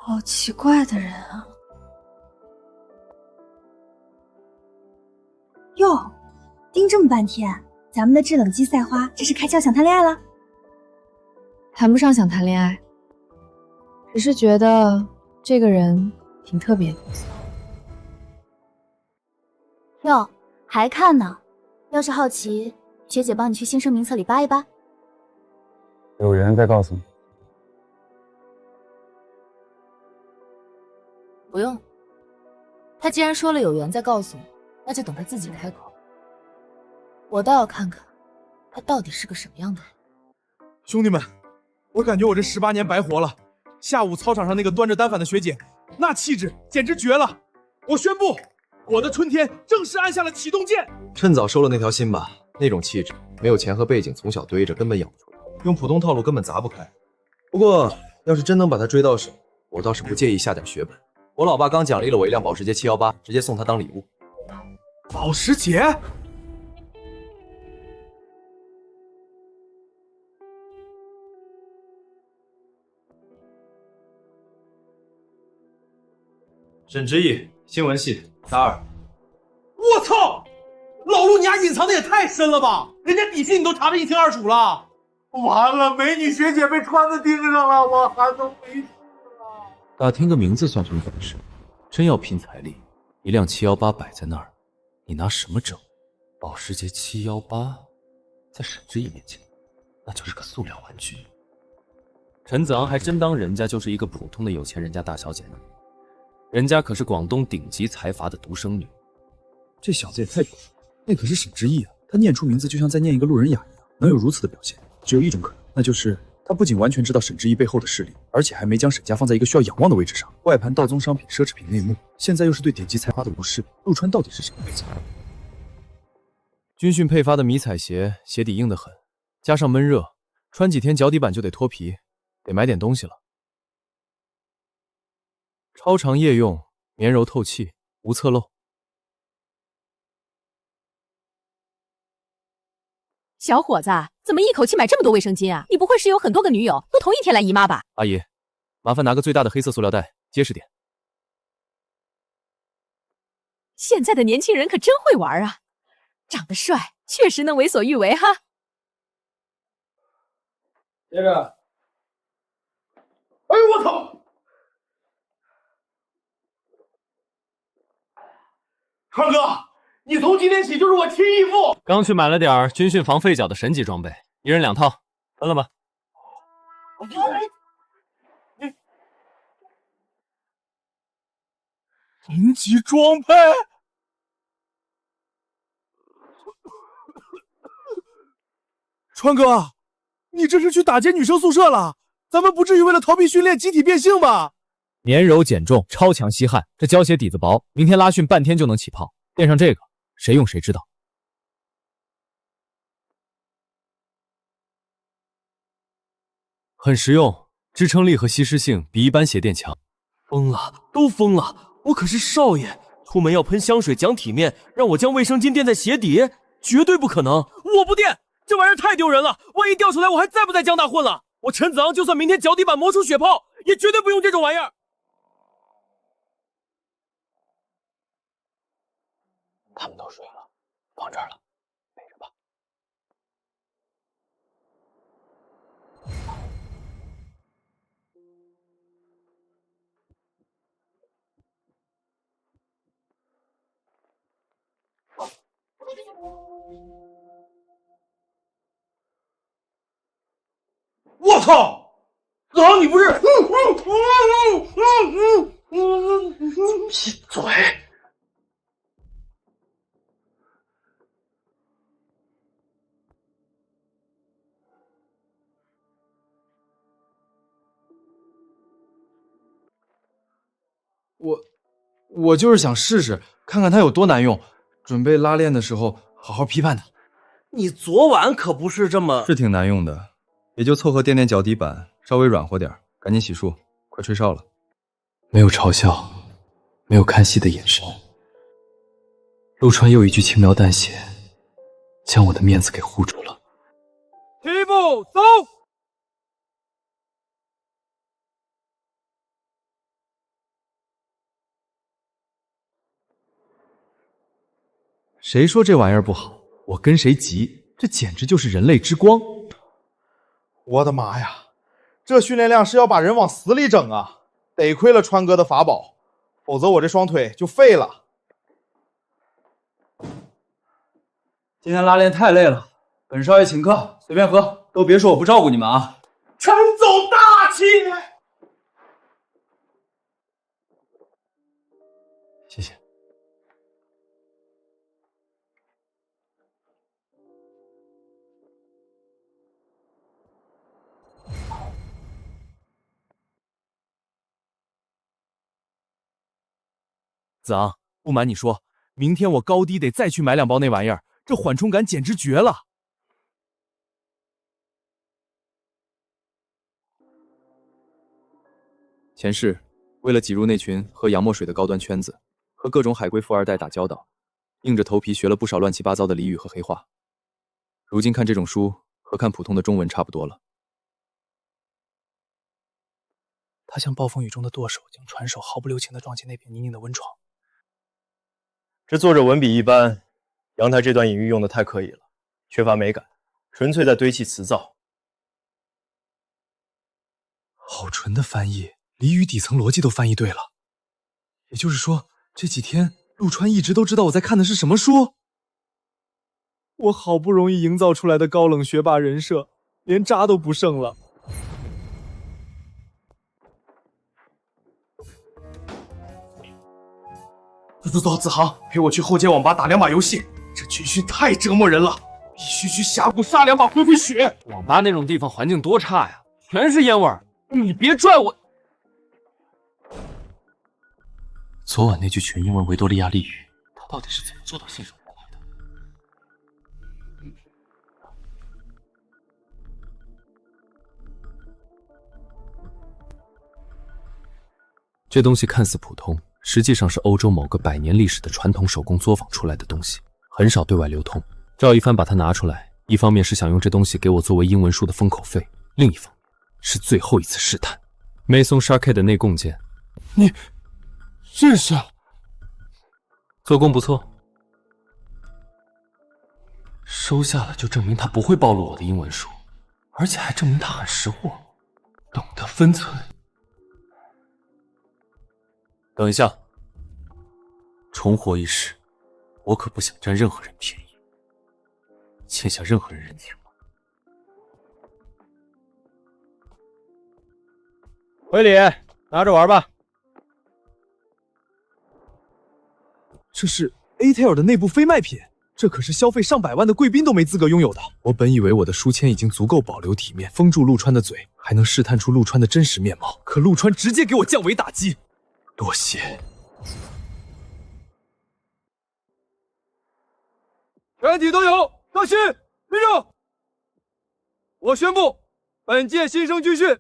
好奇怪的人啊！哟，盯这么半天，咱们的制冷机赛花这是开窍想谈恋爱了？谈不上想谈恋爱，只是觉得这个人挺特别的。哟，还看呢？要是好奇，学姐帮你去新生名册里扒一扒。有人在告诉你。不用，他既然说了有缘再告诉我，那就等他自己开口。我倒要看看，他到底是个什么样的人。兄弟们，我感觉我这18年白活了。下午操场上那个端着单反的学姐，那气质简直绝了！我宣布，我的春天正式按下了启动键。趁早收了那条心吧，那种气质，没有钱和背景，从小堆着，根本养不出来，用普通套路根本砸不开。不过，要是真能把他追到手，我倒是不介意下点血本。我老爸刚奖励了我一辆保时捷718，直接送他当礼物。保时捷？沈之毅，新闻系大2。我操！老陆，你丫隐藏的也太深了吧！人家底细你都查得一清二楚了。完了，美女学姐被川子盯上了，我还能没事了？打听个名字算什么本事？真要拼财力，一辆718摆在那儿，你拿什么整？保时捷718，在沈之毅面前，那就是个塑料玩具。陈子昂还真当人家就是一个普通的有钱人家大小姐呢，人家可是广东顶级财阀的独生女。这小子也太屌了，那可是沈之毅啊！他念出名字就像在念一个路人甲一样，能有如此的表现，只有一种可能，那就是他不仅完全知道沈之毅背后的势力，而且还没将沈家放在一个需要仰望的位置上。外盘道宗商品、奢侈品内幕，现在又是对顶级财阀的无视，陆川到底是什么背景？军训配发的迷彩鞋，鞋底硬得很，加上闷热，穿几天脚底板就得脱皮，得买点东西了。超长夜用，绵柔透气，无侧漏。小伙子，怎么一口气买这么多卫生巾啊？你不会是有很多个女友，都同一天来姨妈吧？阿姨，麻烦拿个最大的黑色塑料袋，结实点。现在的年轻人可真会玩啊！长得帅，确实能为所欲为哈。接着，哎呦我操！川哥，你从今天起就是我亲义父。刚去买了点军训防废脚的神级装备，一人2套，分了吧？神级装备？川哥，你这是去打劫女生宿舍了？咱们不至于为了逃避训练集体变性吧？绵柔减重，超强吸汗，这胶鞋底子薄，明天拉训半天就能起泡。垫上这个，谁用谁知道。很实用，支撑力和吸湿性比一般鞋垫强。疯了，都疯了！我可是少爷，出门要喷香水讲体面，让我将卫生巾垫在鞋底，绝对不可能！我不垫，这玩意儿太丢人了，万一掉出来，我还在不在江大混了？我陈子昂就算明天脚底板磨出血泡，也绝对不用这种玩意儿。他们都睡了，放这儿了，背着吧。我操！子昂，你不是？闭嘴！我就是想试试，看看它有多难用，准备拉练的时候好好批判它。你昨晚可不是这么……是挺难用的，也就凑合垫垫脚底板，稍微软和点，赶紧洗漱，快吹哨了。没有嘲笑，没有看戏的眼神，陆川又一句轻描淡写，将我的面子给护住了。第一步，走！谁说这玩意儿不好？我跟谁急，这简直就是人类之光。我的妈呀，这训练量是要把人往死里整啊！得亏了川哥的法宝，否则我这双腿就废了。今天拉练太累了，本少爷请客，随便喝，都别说我不照顾你们啊！陈总大气。谢谢。子昂，不瞒你说，明天我高低得再去买2包那玩意儿，这缓冲感简直绝了。前世为了挤入那群喝洋墨水的高端圈子，和各种海归富二代打交道，硬着头皮学了不少乱七八糟的俚语和黑话。如今看这种书和看普通的中文差不多了。他像暴风雨中的舵手，将船手毫不留情地撞进那片泥泞的温床。这作者文笔一般，阳台这段隐喻用的太刻意了，缺乏美感，纯粹在堆砌词藻。好纯的翻译，俚语底层逻辑都翻译对了。也就是说，这几天陆川一直都知道我在看的是什么书。我好不容易营造出来的高冷学霸人设，连渣都不剩了。走，子航，陪我去后街网吧打2把游戏。这军训太折磨人了，必须去峡谷杀2把回回血。网吧那种地方环境多差呀，全是烟味儿。你别拽我。昨晚那句全英文维多利亚俚语，他到底是怎么做到信手拈来的？这东西看似普通，实际上是欧洲某个100年历史的传统手工作坊出来的东西，很少对外流通。赵一帆把它拿出来，一方面是想用这东西给我作为英文书的封口费，另一方面是最后一次试探。梅松沙 K 的内供件，你认识？做工不错，收下了就证明他不会暴露我的英文书，而且还证明他很识货，懂得分寸。等一下，重活一世，我可不想占任何人便宜，欠下任何人人情。回礼，拿着玩吧。这是 A-Tail 的内部非卖品，这可是消费上百万的贵宾都没资格拥有的。我本以为我的书签已经足够保留体面，封住陆川的嘴，还能试探出陆川的真实面貌，可陆川直接给我降维打击。多谢。全体都有，到齐，立正。我宣布，本届新生军训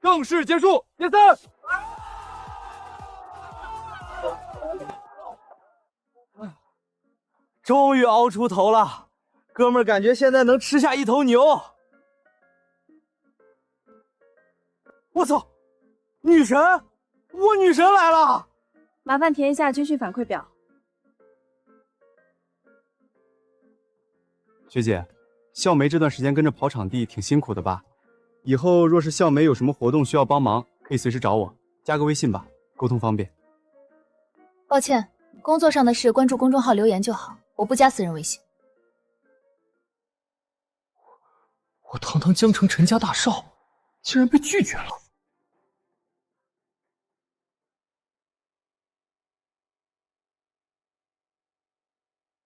正式结束，解散。终于熬出头了，哥们儿，感觉现在能吃下一头牛。我操，女神，我女神来了！麻烦填一下军训反馈表。学姐，笑梅这段时间跟着跑场地挺辛苦的吧？以后若是笑梅有什么活动需要帮忙，可以随时找我，加个微信吧，沟通方便。抱歉，工作上的事关注公众号留言就好，我不加私人微信。我堂堂江城陈家大少，竟然被拒绝了。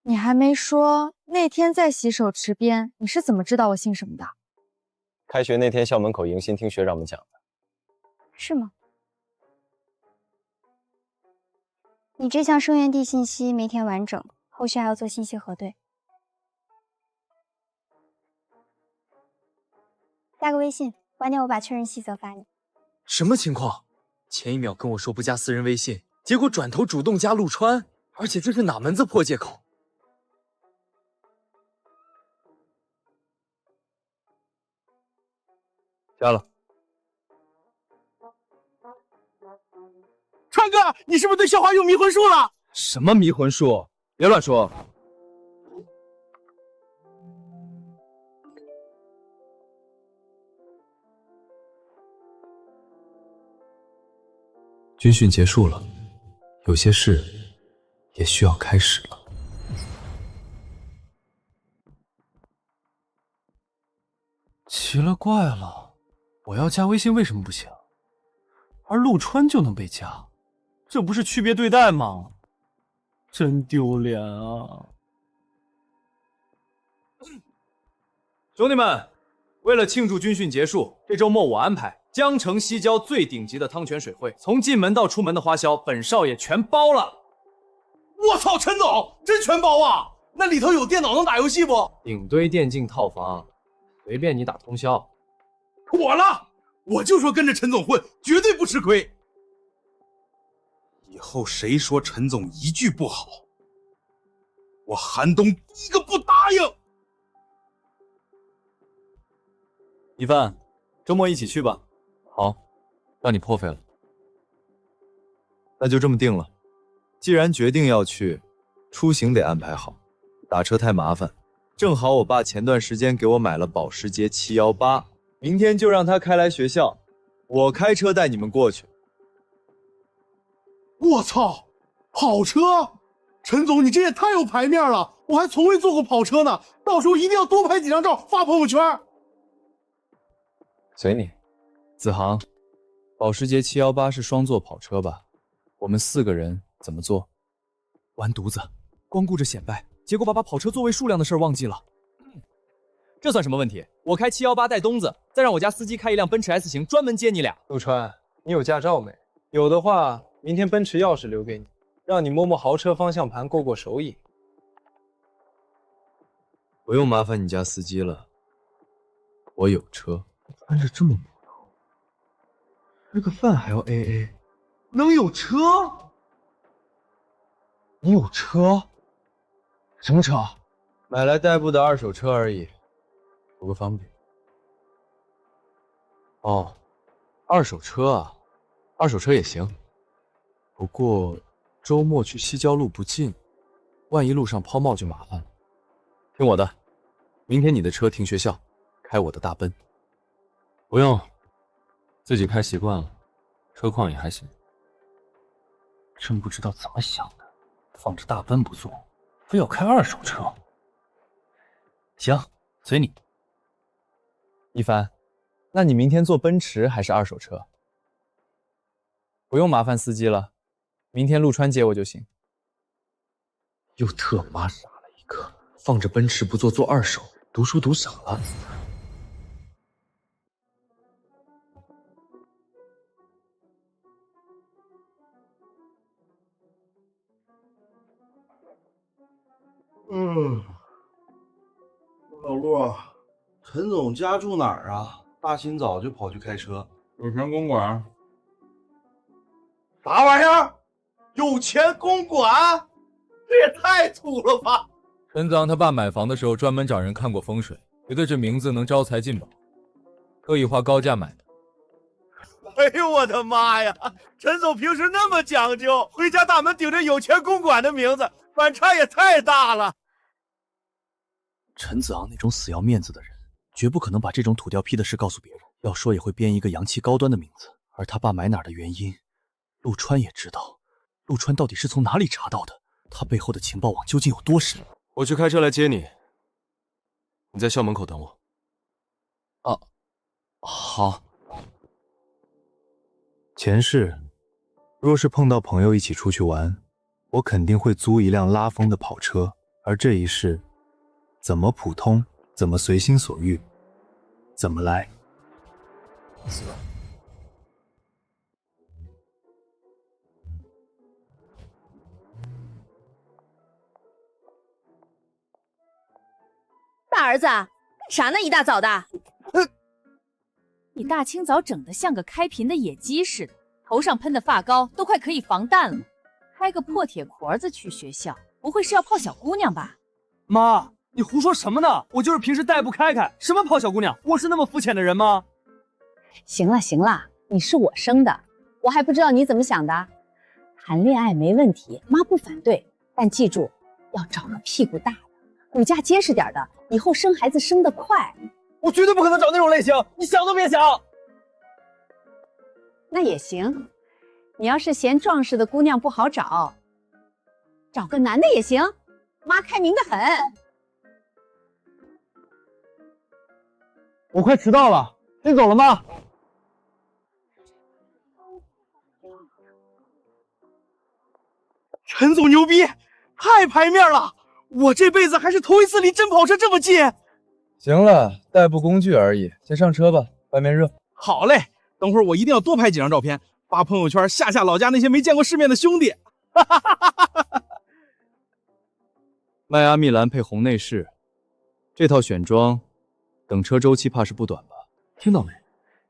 你还没说，那天在洗手池边，你是怎么知道我姓什么的？开学那天校门口迎新听学长们讲的。是吗？你这项生源地信息没填完整，后续还要做信息核对。加个微信，晚点我把确认细则发你。什么情况？前一秒跟我说不加私人微信，结果转头主动加陆川，而且这是哪门子破借口？加了。川哥，你是不是对校花用迷魂术了？什么迷魂术？别乱说。军训结束了，有些事也需要开始了。奇了怪了，我要加微信为什么不行，而陆川就能被加？这不是区别对待吗？真丢脸啊！兄弟们，为了庆祝军训结束，这周末我安排江城西郊最顶级的汤泉水会，从进门到出门的花销，本少爷全包了。我操，陈总真全包啊！那里头有电脑能打游戏不？顶堆电竞套房，随便你打通宵。妥了，我就说跟着陈总混，绝对不吃亏。以后谁说陈总一句不好，我韩东第一个不答应。一帆，周末一起去吧。好，让你破费了。那就这么定了。既然决定要去，出行得安排好，打车太麻烦。正好我爸前段时间给我买了保时捷718，明天就让他开来学校，我开车带你们过去。我操，跑车！陈总，你这也太有排面了，我还从未坐过跑车呢，到时候一定要多拍几张照发朋友圈。随你。子航，保时捷718是双座跑车吧？我们4个人怎么做？完犊子，光顾着显摆，结果把跑车座位数量的事忘记了。这算什么问题？我开718带东子，再让我家司机开一辆奔驰 S 型专门接你俩。陆川，你有驾照没？有的话，明天奔驰钥匙留给你，让你摸摸豪车方向盘，过过手瘾。不用麻烦你家司机了，我有车。穿着这么普通，吃个饭还要 AA， 能有车？你有车？什么车？买来代步的二手车而已，图个方便。哦，二手车啊，二手车也行。不过周末去西郊路不近，万一路上抛锚就麻烦了。听我的，明天你的车停学校，开我的大奔。不用，自己开习惯了，车况也还行。真不知道怎么想的，放着大奔不做，非要开二手车。行，随你。一帆，那你明天坐奔驰还是二手车？不用麻烦司机了，明天陆川接我就行。又特妈傻了一个，放着奔驰不做，做二手，读书读傻了。老陆，陈总家住哪儿啊？大清早就跑去开车。有钱公馆。啥玩意儿？有钱公馆？这也太土了吧！陈子昂他爸买房的时候专门找人看过风水，觉得这名字能招财进宝，特意花高价买的。哎呦我的妈呀！陈总平时那么讲究，回家大门顶着有钱公馆的名字，反差也太大了。陈子昂那种死要面子的人，绝不可能把这种土掉坯的事告诉别人。要说也会编一个洋气高端的名字，而他爸买哪儿的原因，陆川也知道。陆川到底是从哪里查到的？他背后的情报网究竟有多深？我去开车来接你，你在校门口等我。啊，好。前世，若是碰到朋友一起出去玩，我肯定会租一辆拉风的跑车，而这一世，怎么普通，怎么随心所欲，怎么来。大儿子，干啥呢？一大早的。你大清早整得像个开屏的野鸡似的，头上喷的发膏都快可以防弹了，开个破铁壳子去学校，不会是要泡小姑娘吧？妈，你胡说什么呢？我就是平时代步开开，什么泡小姑娘？我是那么肤浅的人吗？行了行了，你是我生的，我还不知道你怎么想的。谈恋爱没问题，妈不反对，但记住要找个屁股大的，骨架结实点的，以后生孩子生得快。我绝对不可能找那种类型，你想都别想。那也行，你要是嫌壮实的姑娘不好找，找个男的也行，妈开明的很。我快迟到了，先走了吗？陈总牛逼，太排面了！我这辈子还是头一次离真跑车这么近。行了，代步工具而已，先上车吧，外面热。好嘞，等会儿我一定要多拍几张照片，发朋友圈吓吓老家那些没见过世面的兄弟。迈阿密蓝配红内饰，这套选装，等车周期怕是不短吧？听到没？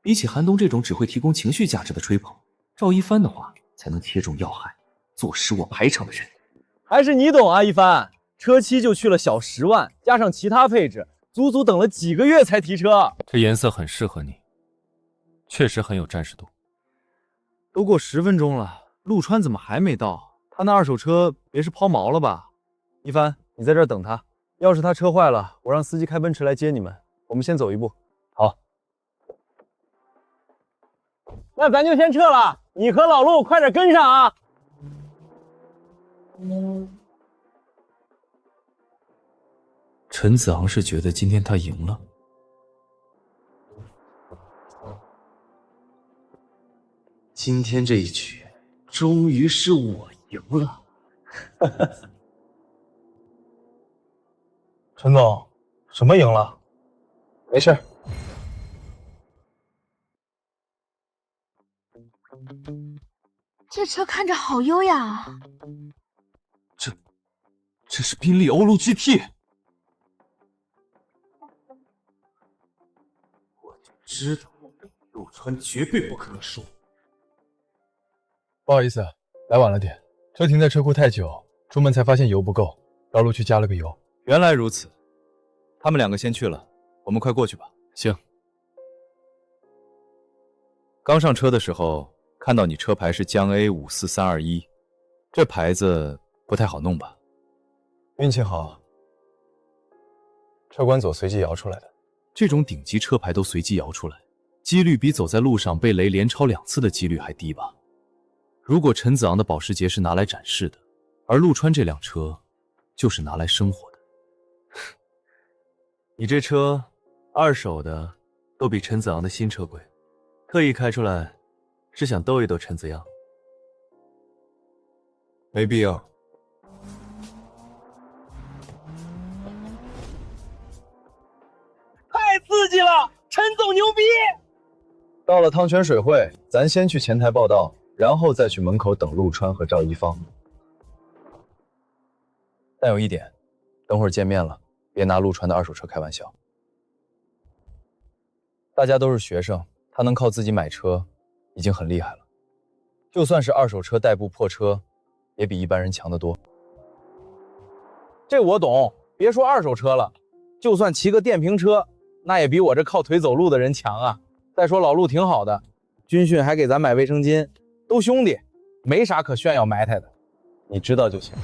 比起韩东这种只会提供情绪价值的吹捧，赵一帆的话才能切中要害，坐实我排场的人。还是你懂啊，一帆。车漆就去了小10万，加上其他配置，足足等了几个月才提车。这颜色很适合你，确实很有战士度。都过10分钟了，陆川怎么还没到？他那二手车别是抛锚了吧？一帆，你在这儿等他，要是他车坏了，我让司机开奔驰来接你们。我们先走一步。好，那咱就先撤了，你和老陆快点跟上啊。陈子昂是觉得今天他赢了。今天这一局，终于是我赢了。陈总，什么赢了？没事。这车看着好优雅啊！这是宾利欧陆 GT。知道陆川绝对不可能输。不好意思，来晚了点，车停在车库太久，出门才发现油不够，绕路去加了个油。原来如此，他们两个先去了，我们快过去吧。行。刚上车的时候看到你车牌是江 A54321，这牌子不太好弄吧？运气好，车管组随机摇出来的。这种顶级车牌都随机摇出来，几率比走在路上被雷连超2次的几率还低吧？如果陈子昂的保时捷是拿来展示的，而陆川这辆车就是拿来生活的。你这车二手的都比陈子昂的新车贵，特意开出来是想逗一逗陈子阳？没必要。太刺激了，陈总牛逼！到了汤泉水会，咱先去前台报到，然后再去门口等陆川和赵一芳。但有一点，等会儿见面了，别拿陆川的二手车开玩笑。大家都是学生，他能靠自己买车，已经很厉害了。就算是二手车代步破车，也比一般人强得多。这我懂，别说二手车了，就算骑个电瓶车，那也比我这靠腿走路的人强啊。再说老陆挺好的，军训还给咱买卫生巾，都兄弟，没啥可炫耀埋汰的。你知道就行。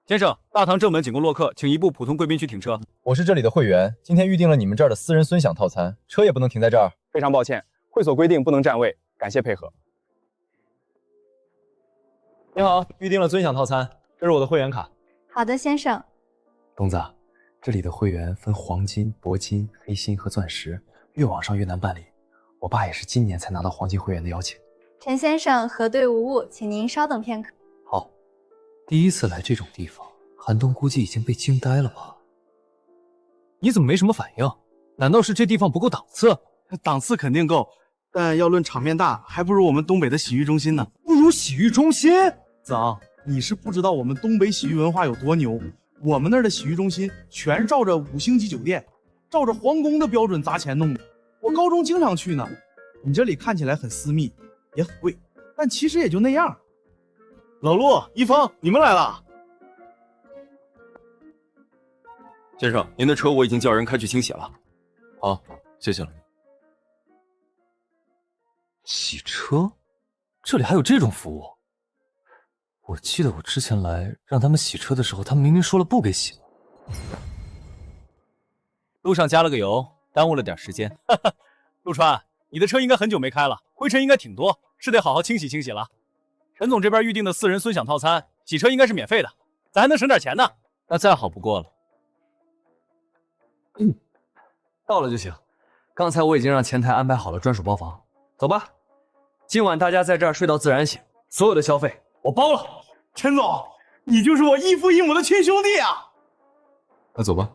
先生，大堂正门仅供落客，请移步普通贵宾区停车。我是这里的会员，今天预定了你们这儿的私人尊享套餐，车也不能停在这儿。非常抱歉，会所规定不能占位，感谢配合。你好，预定了尊享套餐，这是我的会员卡。好的，先生。东子，这里的会员分黄金、铂金、黑心和钻石，越往上越难办理。我爸也是今年才拿到黄金会员的邀请。陈先生，核对无误，请您稍等片刻。好，第一次来这种地方，韩东估计已经被惊呆了吧？你怎么没什么反应？难道是这地方不够档次？档次肯定够，但要论场面大，还不如我们东北的洗浴中心呢。不如洗浴中心？子昂，你是不知道我们东北洗浴文化有多牛。我们那儿的洗浴中心全照着5星级酒店，照着皇宫的标准砸钱弄的。我高中经常去呢。你这里看起来很私密，也很贵，但其实也就那样。老陆、一峰，你们来了。先生，您的车我已经叫人开去清洗了。好，谢谢了。洗车？这里还有这种服务？我记得我之前来让他们洗车的时候，他们明明说了不给洗。路上加了个油，耽误了点时间。陆川，你的车应该很久没开了，灰尘应该挺多，是得好好清洗清洗了。陈总这边预定的私人尊享套餐，洗车应该是免费的，咱还能省点钱呢。那再好不过了。到了就行。刚才我已经让前台安排好了专属包房，走吧。今晚大家在这儿睡到自然醒，所有的消费我包了。陈总，你就是我异父异母的亲兄弟啊！那走吧。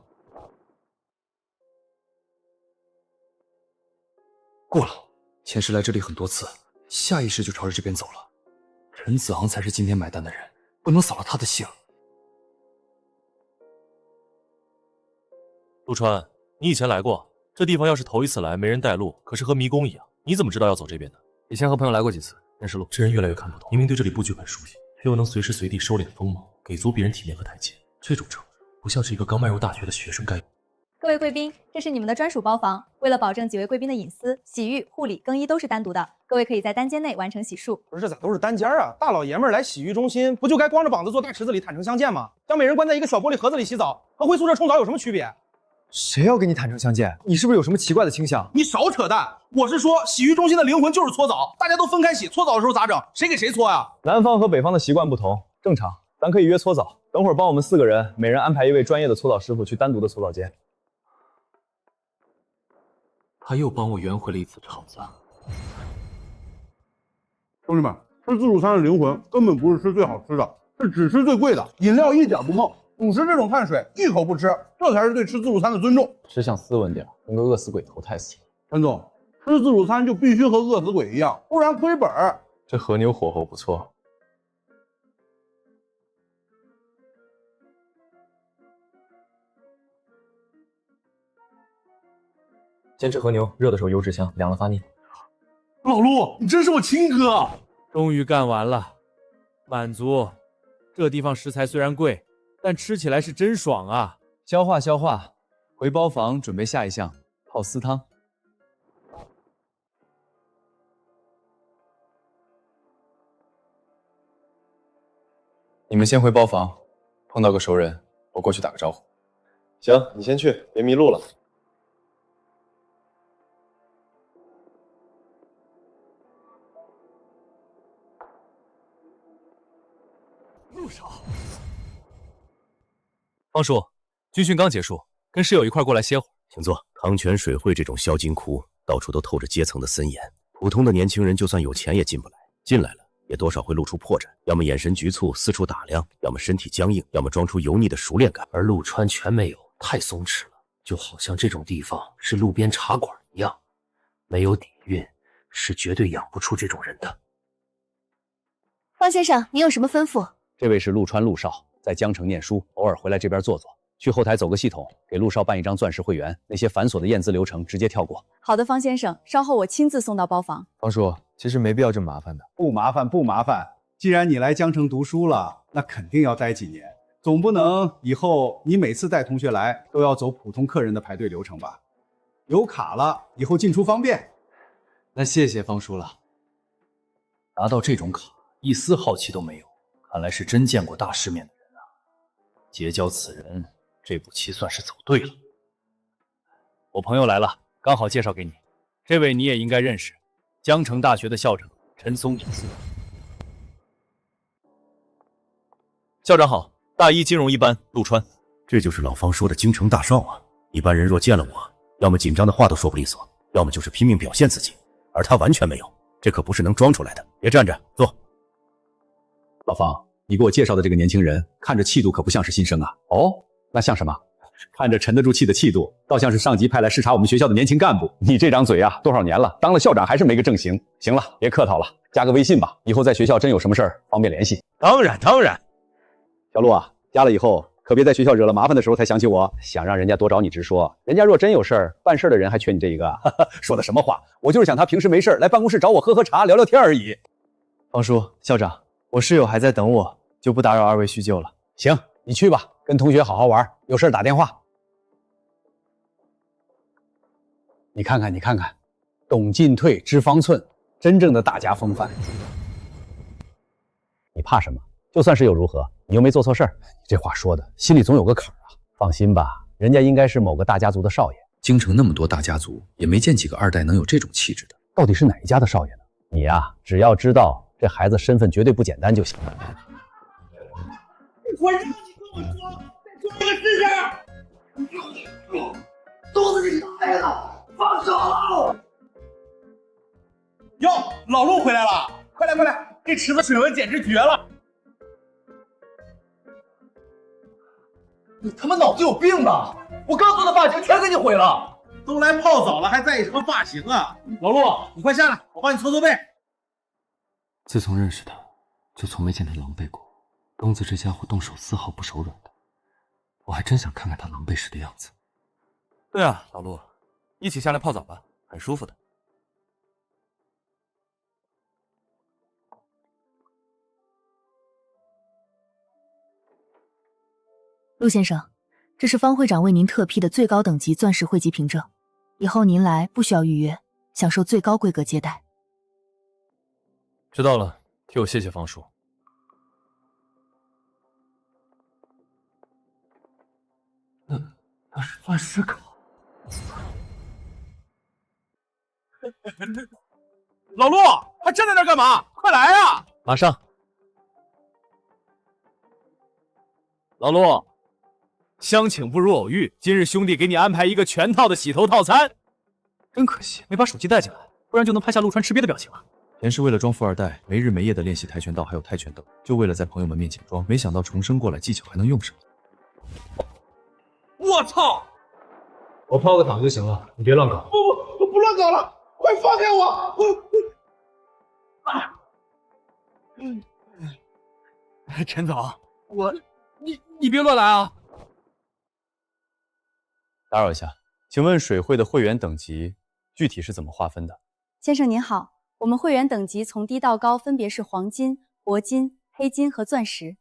过了，前世来这里很多次，下意识就朝着这边走了。陈子昂才是今天买单的人，不能扫了他的兴。陆川，你以前来过这地方，要是头一次来，没人带路，可是和迷宫一样。你怎么知道要走这边的？以前和朋友来过几次，认识路。这人越来越看不懂，明明对这里布局很熟悉，却又能随时随地收敛锋芒，给足别人体面和台阶。这种程度，不像是一个刚迈入大学的学生该有。各位贵宾，这是你们的专属包房。为了保证几位贵宾的隐私，洗浴、护理、更衣都是单独的，各位可以在单间内完成洗漱。不是，这咋都是单间啊？大老爷们儿来洗浴中心，不就该光着膀子坐大池子里坦诚相见吗？将每人关在一个小玻璃盒子里洗澡，和回宿舍冲澡有什么区别？谁要跟你坦诚相见？你是不是有什么奇怪的倾向？你少扯淡！我是说，洗浴中心的灵魂就是搓澡，大家都分开洗，搓澡的时候咋整？谁给谁搓呀？南方和北方的习惯不同，正常，咱可以约搓澡。等会儿帮我们4个人，每人安排一位专业的搓澡师傅去单独的搓澡间。他又帮我圆回了一次场子。兄弟们，吃自助餐的灵魂根本不是吃最好吃的，是只吃最贵的，饮料一点不碰，主食这种碳水一口不吃，这才是对吃自助餐的尊重。吃相斯文点，跟个饿死鬼投胎似的。陈总，吃自助餐就必须和饿死鬼一样，不然亏本儿。这和牛火候不错。先吃和牛，热的时候油脂香，凉了发腻。老陆，你真是我亲哥！终于干完了，满足。这地方食材虽然贵，但吃起来是真爽啊！消化消化，回包房准备下一项泡丝汤。你们先回包房，碰到个熟人，我过去打个招呼。行，你先去，别迷路了。陆少，方叔，军训刚结束，跟室友一块过来歇会儿。请坐。汤泉水会这种销金窟，到处都透着阶层的森严，普通的年轻人就算有钱也进不来，进来了也多少会露出破绽，要么眼神局促四处打量，要么身体僵硬，要么装出油腻的熟练感。而陆川全没有，太松弛了，就好像这种地方是路边茶馆一样，没有底蕴是绝对养不出这种人的。方先生，您有什么吩咐？这位是陆川陆少，在江城念书，偶尔回来这边坐坐。去后台走个系统，给陆少办一张钻石会员，那些繁琐的验资流程直接跳过。好的，方先生，稍后我亲自送到包房。方叔，其实没必要这么麻烦的。不麻烦，不麻烦。既然你来江城读书了，那肯定要待几年，总不能以后你每次带同学来都要走普通客人的排队流程吧？有卡了，以后进出方便。那谢谢方叔了。拿到这种卡，一丝好奇都没有，看来是真见过大世面的人啊！结交此人，这步棋算是走对了。我朋友来了，刚好介绍给你，这位你也应该认识，江城大学的校长陈松林。校长好，大一金融一班陆川。这就是老方说的京城大少啊！一般人若见了我，要么紧张的话都说不利索，要么就是拼命表现自己，而他完全没有，这可不是能装出来的。别站着，坐。老方，你给我介绍的这个年轻人，看着气度可不像是新生啊。哦，那像什么？看着沉得住气的气度，倒像是上级派来视察我们学校的年轻干部。你这张嘴啊，多少年了，当了校长还是没个正形。行了，别客套了，加个微信吧，以后在学校真有什么事儿方便联系。当然。小陆啊，加了以后可别在学校惹了麻烦的时候才想起我，想让人家多找你直说。人家若真有事儿，办事的人还缺你这一个。说的什么话？我就是想他平时没事来办公室找我喝喝茶聊聊天而已。方叔，校长，我室友还在等我，就不打扰二位叙旧了。行，你去吧，跟同学好好玩，有事打电话。你看看，懂进退，知方寸，真正的大家风范。你怕什么？就算是又如何？你又没做错事儿。你这话说的，心里总有个坎儿啊。放心吧，人家应该是某个大家族的少爷。京城那么多大家族，也没见几个二代能有这种气质的。到底是哪一家的少爷呢？你呀，只要知道这孩子身份绝对不简单就行了。我让你跟我说，再做一个试试。都是你大爷的，放手！哟，老陆回来了，快来，这池子水温简直绝了！你他妈脑子有病吧？我刚做的发型全给你毁了。都来泡澡了，还在意什么发型啊？老陆，你快下来，我帮你搓搓背。自从认识他，就从没见他狼狈过。东子这家伙动手丝毫不手软的，我还真想看看他狼狈时的样子。对啊，老陆，一起下来泡澡吧，很舒服的。陆先生，这是方会长为您特批的最高等级钻石会籍凭证，以后您来不需要预约，享受最高规格接待。知道了，替我谢谢方叔。那是钻石卡。老陆，还站在那儿干嘛？快来啊！马上。老陆，相请不如偶遇，今日兄弟给你安排一个全套的洗头套餐。真可惜，没把手机带进来，不然就能拍下陆川吃瘪的表情了。前是为了装富二代，没日没夜的练习跆拳道还有泰拳等，就为了在朋友们面前装，没想到重生过来，技巧还能用上。我操！我泡个汤就行了，你别乱搞。不乱搞了，快放开我！陈总，你别乱来啊！打扰一下，请问水会的会员等级具体是怎么划分的？先生您好，我们会员等级从低到高分别是黄金、铂金、黑金和钻石。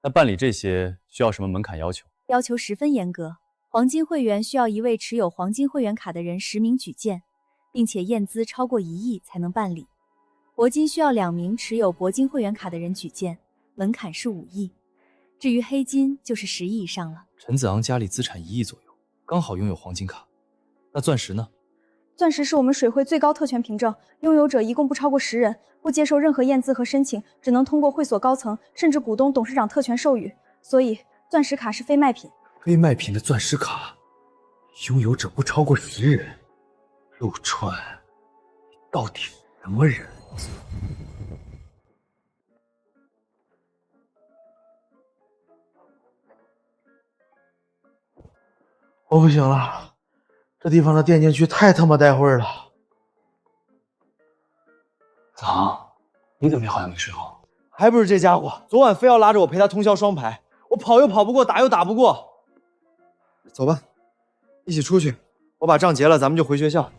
那办理这些需要什么门槛要求？要求十分严格。黄金会员需要一位持有黄金会员卡的人实名举荐，并且验资超过1亿才能办理。铂金需要2名持有铂金会员卡的人举荐，门槛是5亿。至于黑金就是10亿以上了。陈子昂家里资产1亿左右，刚好拥有黄金卡。那钻石呢？钻石是我们水会最高特权凭证，拥有者一共不超过10人，不接受任何验资和申请，只能通过会所高层甚至股东、董事长特权授予。所以，钻石卡是非卖品。非卖品的钻石卡，拥有者不超过10人。陆川，你到底是什么人？我不行了，这地方的电竞区太他妈带味儿了。子昂，你怎么也好像没睡好？还不是这家伙，昨晚非要拉着我陪他通宵双排，我跑又跑不过，打又打不过。走吧，一起出去。我把账结了，咱们就回学校。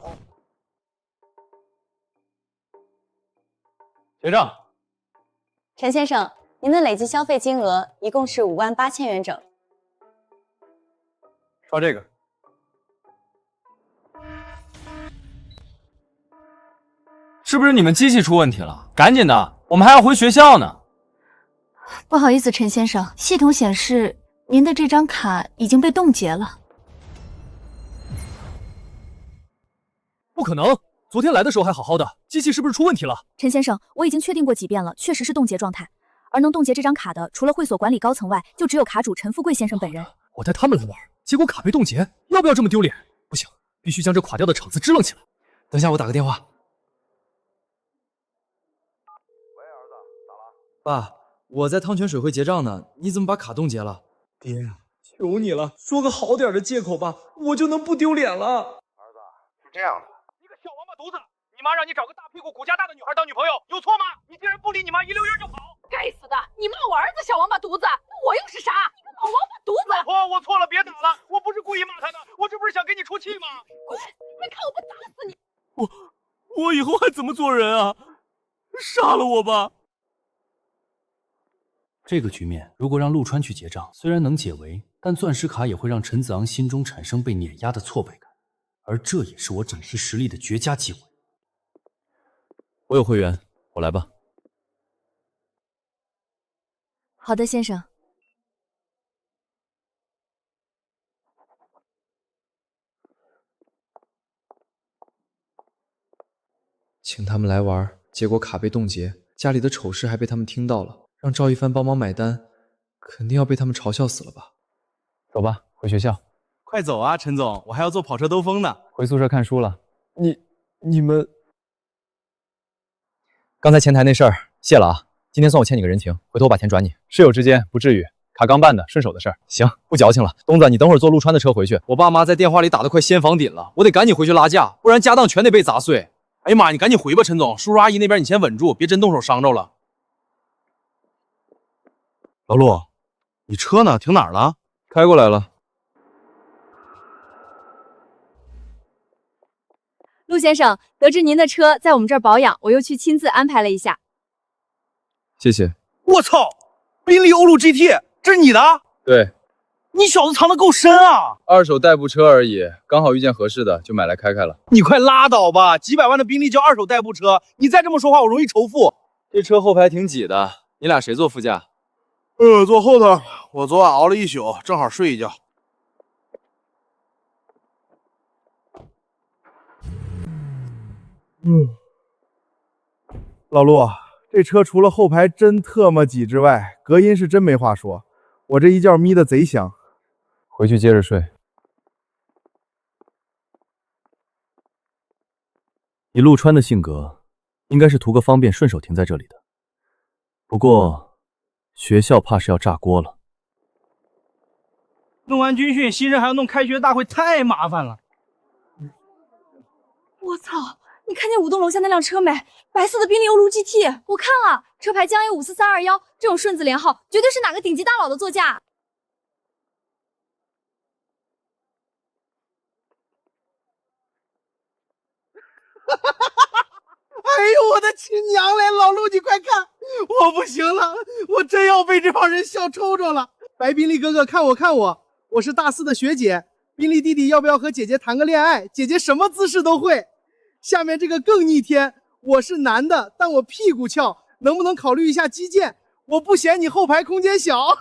结账。陈先生，您的累计消费金额一共是58000元整。刷这个。是不是你们机器出问题了？赶紧的，我们还要回学校呢。不好意思，陈先生，系统显示您的这张卡已经被冻结了。不可能，昨天来的时候还好好的，机器是不是出问题了？陈先生，我已经确定过几遍了，确实是冻结状态。而能冻结这张卡的，除了会所管理高层外，就只有卡主陈富贵先生本人。我带他们来玩，结果卡被冻结，要不要这么丢脸？不行，必须将这垮掉的场子支棱起来。等下我打个电话。喂，儿子，咋了？爸，我在汤泉水会结账呢，你怎么把卡冻结了？爹，求你了，说个好点的借口吧，我就能不丢脸了。儿子，是这样的，你个小王八犊子，你妈让你找个大屁股、骨架大的女孩当女朋友，有错吗？你竟然不理你妈，一溜烟就跑！该死的，你骂我儿子小王八犊子，我又是啥？你个老王八犊子！老婆，我错了，别打了，我不是故意骂他的，我这不是想给你出气吗？滚！别看我不打死你！我以后还怎么做人啊？杀了我吧！这个局面如果让陆川去结账，虽然能解围，但钻石卡也会让陈子昂心中产生被碾压的挫败感，而这也是我展示实力的绝佳机会。我有会员，我来吧。好的，先生。请他们来玩，结果卡被冻结，家里的丑事还被他们听到了，让赵一帆帮忙买单，肯定要被他们嘲笑死了吧？走吧，回学校。快走啊，陈总，我还要坐跑车兜风呢。回宿舍看书了。你们刚才前台那事儿谢了啊，今天算我欠你个人情，回头我把钱转你。室友之间不至于，卡刚办的，顺手的事儿。行，不矫情了。东子，你等会儿坐陆川的车回去。我爸妈在电话里打得快掀房顶了，我得赶紧回去拉架，不然家当全得被砸碎。哎呀妈，你赶紧回吧，陈总，叔叔阿姨那边你先稳住，别真动手伤着了。老陆，你车呢？停哪儿了？开过来了。陆先生，得知您的车在我们这儿保养，我又去亲自安排了一下。谢谢。我操，宾利欧陆 GT， 这是你的？对。你小子藏得够深啊！二手代步车而已，刚好遇见合适的，就买来开开了。你快拉倒吧，几百万的宾利叫二手代步车，你再这么说话，我容易仇富。这车后排挺挤的，你俩谁坐副驾？坐后头。我昨晚熬了一宿，正好睡一觉。老陆，这车除了后排真特么挤之外，隔音是真没话说。我这一觉眯得贼香。回去接着睡。以陆川的性格，应该是图个方便，顺手停在这里的。不过，学校怕是要炸锅了。弄完军训，新生还要弄开学大会，太麻烦了。我操！你看见5栋楼下那辆车没？白色的宾利欧陆 GT， 我看了，车牌江 A54321，这种顺子连号，绝对是哪个顶级大佬的座驾。哎呦，我的亲娘嘞！老陆，你快看，我不行了，我真要被这帮人笑抽抽了。白宾利哥哥，看我，我是大4的学姐。宾利弟弟，要不要和姐姐谈个恋爱？姐姐什么姿势都会。下面这个更逆天，我是男的，但我屁股翘，能不能考虑一下击剑？我不嫌你后排空间小。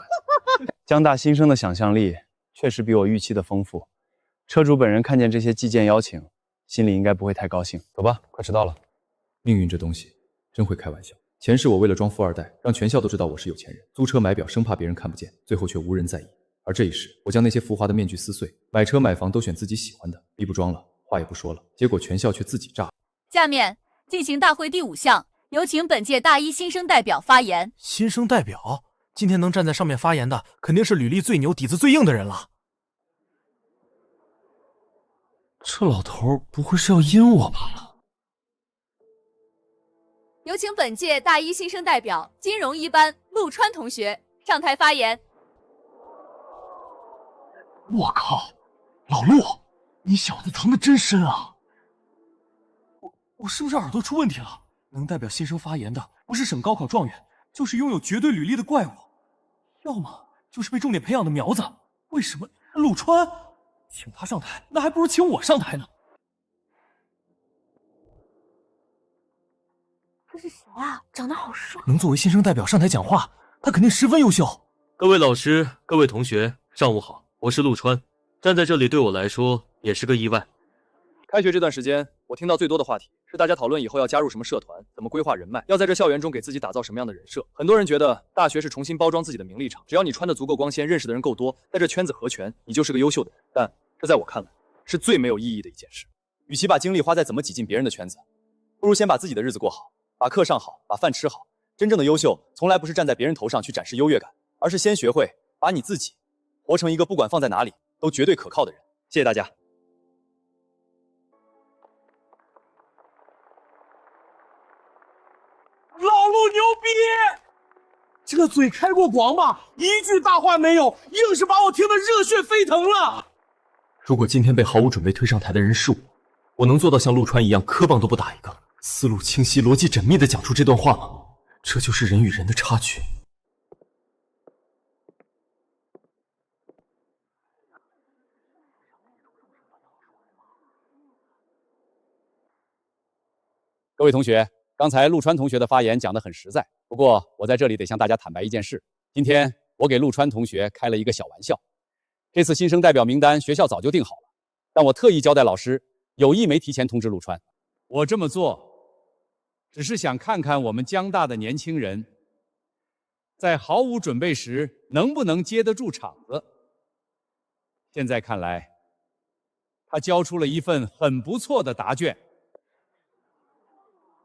江大新生的想象力确实比我预期的丰富。车主本人看见这些寄件邀请，心里应该不会太高兴。走吧，快迟到了。命运这东西真会开玩笑。前世我为了装富二代，让全校都知道我是有钱人，租车买表，生怕别人看不见，最后却无人在意。而这一世，我将那些浮华的面具撕碎，买车买房都选自己喜欢的，逼不装了，话也不说了，结果全校却自己炸。下面进行大会第5项，有请本届大一新生代表发言。新生代表，今天能站在上面发言的，肯定是履历最牛、底子最硬的人了。这老头不会是要阴我吧？有请本届大一新生代表金融一班陆川同学上台发言。我靠，老陆，你小子藏得真深啊！我是不是耳朵出问题了？能代表新生发言的，不是省高考状元，就是拥有绝对履历的怪物，要么就是被重点培养的苗子。为什么陆川请他上台，那还不如请我上台呢？这是谁啊？长得好帅！能作为新生代表上台讲话，他肯定十分优秀。各位老师，各位同学，上午好，我是陆川。站在这里对我来说也是个意外。开学这段时间，我听到最多的话题是大家讨论以后要加入什么社团，怎么规划人脉，要在这校园中给自己打造什么样的人设。很多人觉得大学是重新包装自己的名利场，只要你穿得足够光鲜，认识的人够多，在这圈子合群，你就是个优秀的人。但这在我看来是最没有意义的一件事。与其把精力花在怎么挤进别人的圈子，不如先把自己的日子过好，把课上好，把饭吃好。真正的优秀，从来不是站在别人头上去展示优越感，而是先学会把你自己活成一个不管放在哪里都绝对可靠的人。谢谢大家。老陆牛逼！这嘴开过光吗？一句大话没有，硬是把我听得热血沸腾了。如果今天被毫无准备推上台的人是我能做到像陆川一样磕棒都不打一个，思路清晰、逻辑缜密地讲出这段话吗？这就是人与人的差距。各位同学，刚才陆川同学的发言讲得很实在，不过我在这里得向大家坦白一件事，今天我给陆川同学开了一个小玩笑。这次新生代表名单学校早就定好了，但我特意交代老师，有意没提前通知陆川。我这么做，只是想看看我们江大的年轻人，在毫无准备时能不能接得住场子。现在看来，他交出了一份很不错的答卷。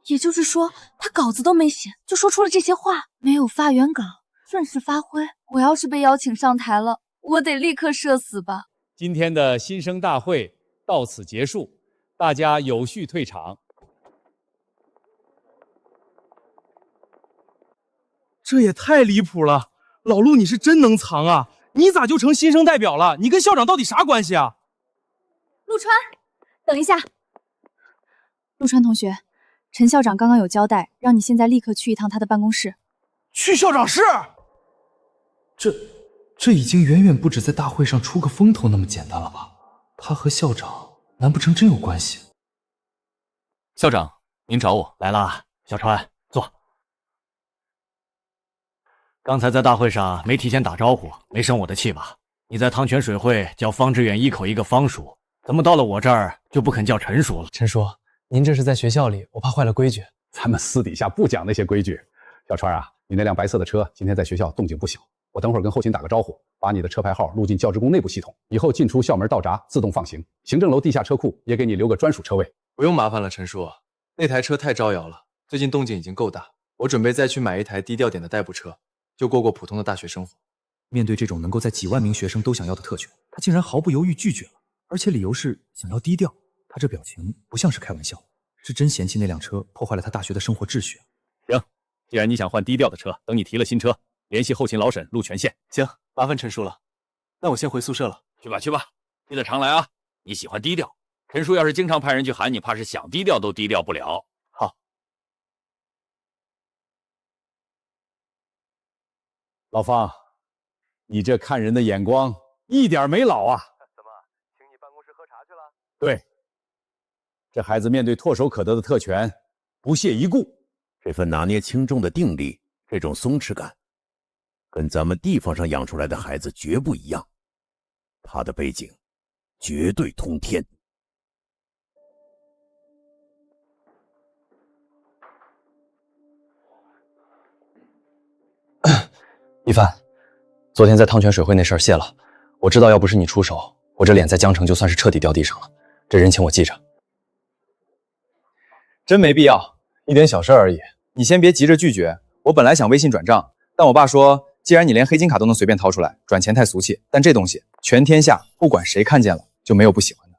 也就是说，他稿子都没写，就说出了这些话，没有发原稿，顺势发挥。我要是被邀请上台了，我得立刻社死吧。今天的新生大会到此结束，大家有序退场。这也太离谱了！老陆，你是真能藏啊！你咋就成新生代表了？你跟校长到底啥关系啊？陆川，等一下。陆川同学，陈校长刚刚有交代，让你现在立刻去一趟他的办公室。去校长室？这已经远远不止在大会上出个风头那么简单了吧？他和校长难不成真有关系？校长，您找我来啦。小川，坐。刚才在大会上没提前打招呼，没生我的气吧？你在汤泉水会叫方志远一口一个方叔，怎么到了我这儿就不肯叫陈叔了？陈叔，您这是在学校里，我怕坏了规矩。咱们私底下不讲那些规矩。小川啊，你那辆白色的车今天在学校动静不小，我等会儿跟后勤打个招呼，把你的车牌号录进教职工内部系统，以后进出校门道闸自动放行。行政楼地下车库也给你留个专属车位。不用麻烦了，陈叔，那台车太招摇了，最近动静已经够大，我准备再去买一台低调点的代步车，就过普通的大学生活。面对这种能够在几万名学生都想要的特权，他竟然毫不犹豫拒绝了，而且理由是想要低调。他这表情不像是开玩笑，是真嫌弃那辆车破坏了他大学的生活秩序。行，既然你想换低调的车，等你提了新车，联系后勤老沈录权限。行，麻烦陈叔了，那我先回宿舍了。去吧去吧，记得常来啊。你喜欢低调，陈叔要是经常派人去喊你，怕是想低调都低调不了。好。老方，你这看人的眼光一点没老啊！怎么，请你办公室喝茶去了？对，这孩子面对唾手可得的特权，不屑一顾。这份拿捏轻重的定力，这种松弛感，跟咱们地方上养出来的孩子绝不一样。他的背景绝对通天。一帆，昨天在汤泉水会那事儿谢了。我知道要不是你出手，我这脸在江城就算是彻底掉地上了。这人情我记着。真没必要，一点小事而已。你先别急着拒绝。我本来想微信转账，但我爸说，既然你连黑金卡都能随便掏出来，转钱太俗气。但这东西全天下不管谁看见了，就没有不喜欢的。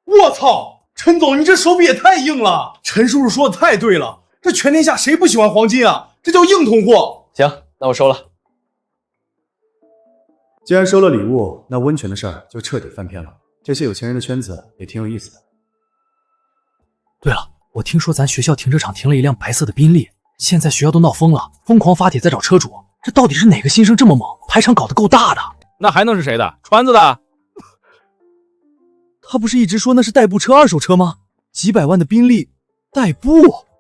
我操，陈总，你这手笔也太硬了！陈叔叔说的太对了，这全天下谁不喜欢黄金啊？这叫硬通货。行，那我收了。既然收了礼物，那温泉的事儿就彻底翻篇了。这些有钱人的圈子也挺有意思的。对了，我听说咱学校停车场停了一辆白色的宾利，现在学校都闹疯了，疯狂发帖在找车主。这到底是哪个新生这么猛，排场搞得够大的？那还能是谁的？川子的？他不是一直说那是代步车、二手车吗？几百万的宾利，代步？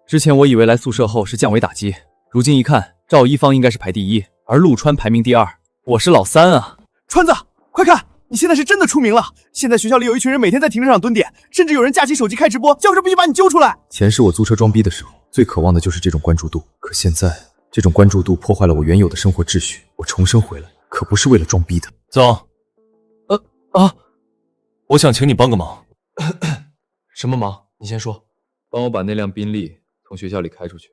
之前我以为来宿舍后是降维打击，如今一看，赵一方应该是排第一，而陆川排名第二，我是老三啊！川子，快看，你现在是真的出名了！现在学校里有一群人每天在停车场蹲点，甚至有人架起手机开直播，教授必须把你揪出来。前世我租车装逼的时候，最渴望的就是这种关注度，可现在这种关注度破坏了我原有的生活秩序，我重生回来可不是为了装逼的。总，我想请你帮个忙。什么忙？你先说。帮我把那辆宾利从学校里开出去。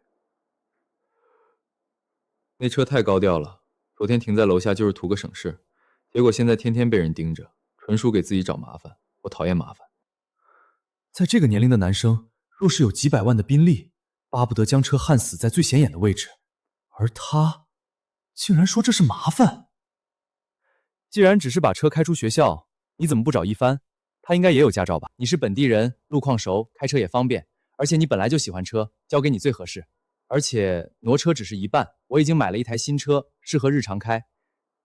那车太高调了，昨天停在楼下就是图个省事，结果现在天天被人盯着，纯属给自己找麻烦。我讨厌麻烦。在这个年龄的男生，若是有几百万的宾利，巴不得将车焊死在最显眼的位置，而他竟然说这是麻烦。既然只是把车开出学校，你怎么不找一帆？他应该也有驾照吧？你是本地人，路况熟，开车也方便，而且你本来就喜欢车，交给你最合适。而且挪车只是一半，我已经买了一台新车，适合日常开。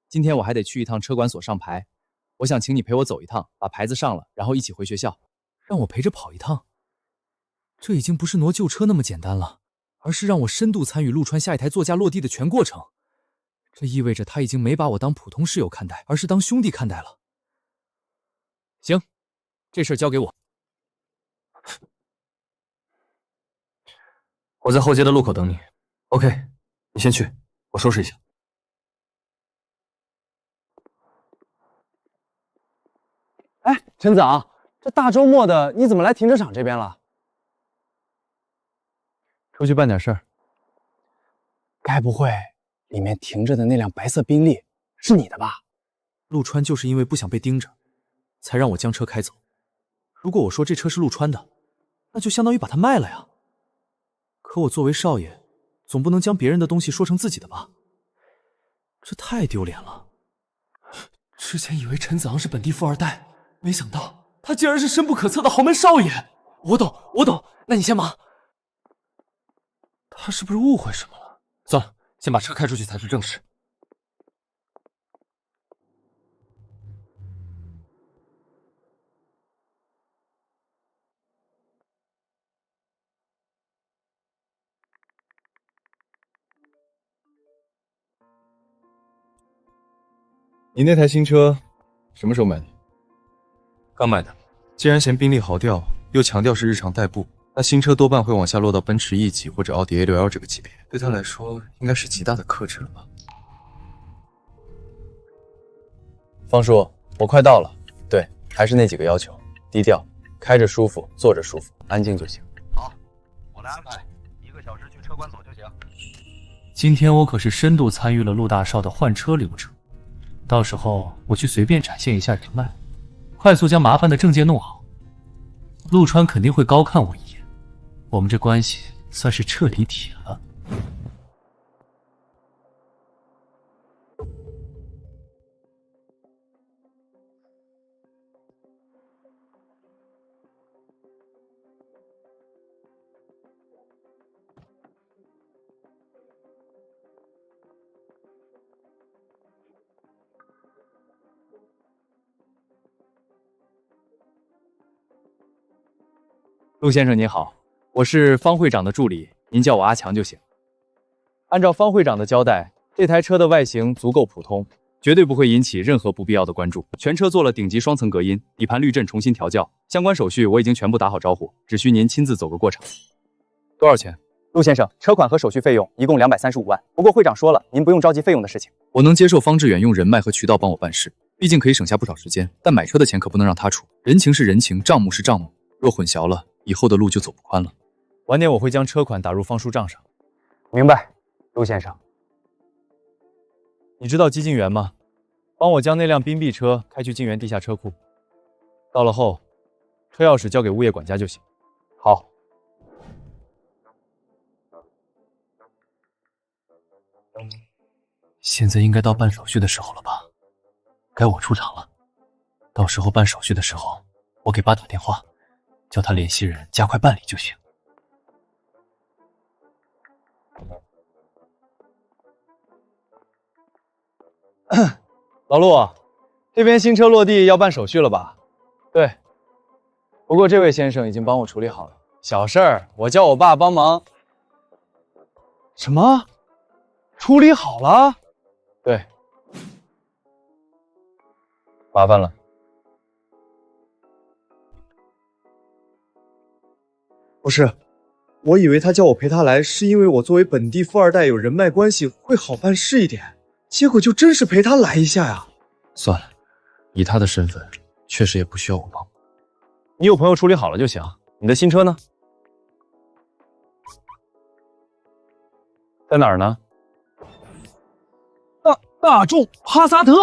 今天我还得去一趟车管所上牌，我想请你陪我走一趟，把牌子上了，然后一起回学校。让我陪着跑一趟，这已经不是挪旧车那么简单了，而是让我深度参与陆川下一台座驾落地的全过程。这意味着他已经没把我当普通室友看待，而是当兄弟看待了。行，这事儿交给我。我在后街的路口等你。OK， 你先去，我收拾一下。哎，陈总，这大周末的你怎么来停车场这边了？出去办点事儿。该不会里面停着的那辆白色宾利是你的吧？陆川就是因为不想被盯着，才让我将车开走。如果我说这车是陆川的，那就相当于把它卖了呀。可我作为少爷，总不能将别人的东西说成自己的吧？这太丢脸了。之前以为陈子昂是本地富二代，没想到他竟然是深不可测的豪门少爷。我懂，那你先忙。他是不是误会什么了？算了，先把车开出去才是正事。你那台新车什么时候买的？刚买的。既然嫌宾利豪调，又强调是日常代步，那新车多半会往下落到奔驰 E 级或者奥迪 A6L 这个级别，对他来说应该是极大的克制了吧？方叔，我快到了。对，还是那几个要求：低调，开着舒服，坐着舒服，安静就行。好，我来安排，1个小时去车管所就行。今天我可是深度参与了陆大少的换车流程，到时候我去随便展现一下人脉，快速将麻烦的证件弄好。陆川肯定会高看我一眼，我们这关系算是彻底铁了。陆先生您好，我是方会长的助理，您叫我阿强就行。按照方会长的交代，这台车的外形足够普通，绝对不会引起任何不必要的关注。全车做了顶级双层隔音，底盘滤震重新调校，相关手续我已经全部打好招呼，只需您亲自走个过场。多少钱？陆先生，车款和手续费用一共235万。不过会长说了，您不用着急费用的事情。我能接受方志远用人脉和渠道帮我办事，毕竟可以省下不少时间。但买车的钱可不能让他出，人情是人情，账目是账目，若混淆了，以后的路就走不宽了。晚点我会将车款打入方叔账上。明白，陆先生。你知道基晋源吗？帮我将那辆宾币车开去晋源地下车库，到了后，车钥匙交给物业管家就行。好。现在应该到办手续的时候了吧？该我出场了。到时候办手续的时候，我给爸打电话，叫他联系人加快办理就行。老陆，这边新车落地要办手续了吧？对，不过这位先生已经帮我处理好了，小事儿，我叫我爸帮忙。什么？处理好了？对，麻烦了。不是，我以为他叫我陪他来，是因为我作为本地富二代有人脉关系，会好办事一点。结果就真是陪他来一下呀。算了，以他的身份，确实也不需要我帮。你有朋友处理好了就行。你的新车呢？在哪儿呢？大众帕萨特。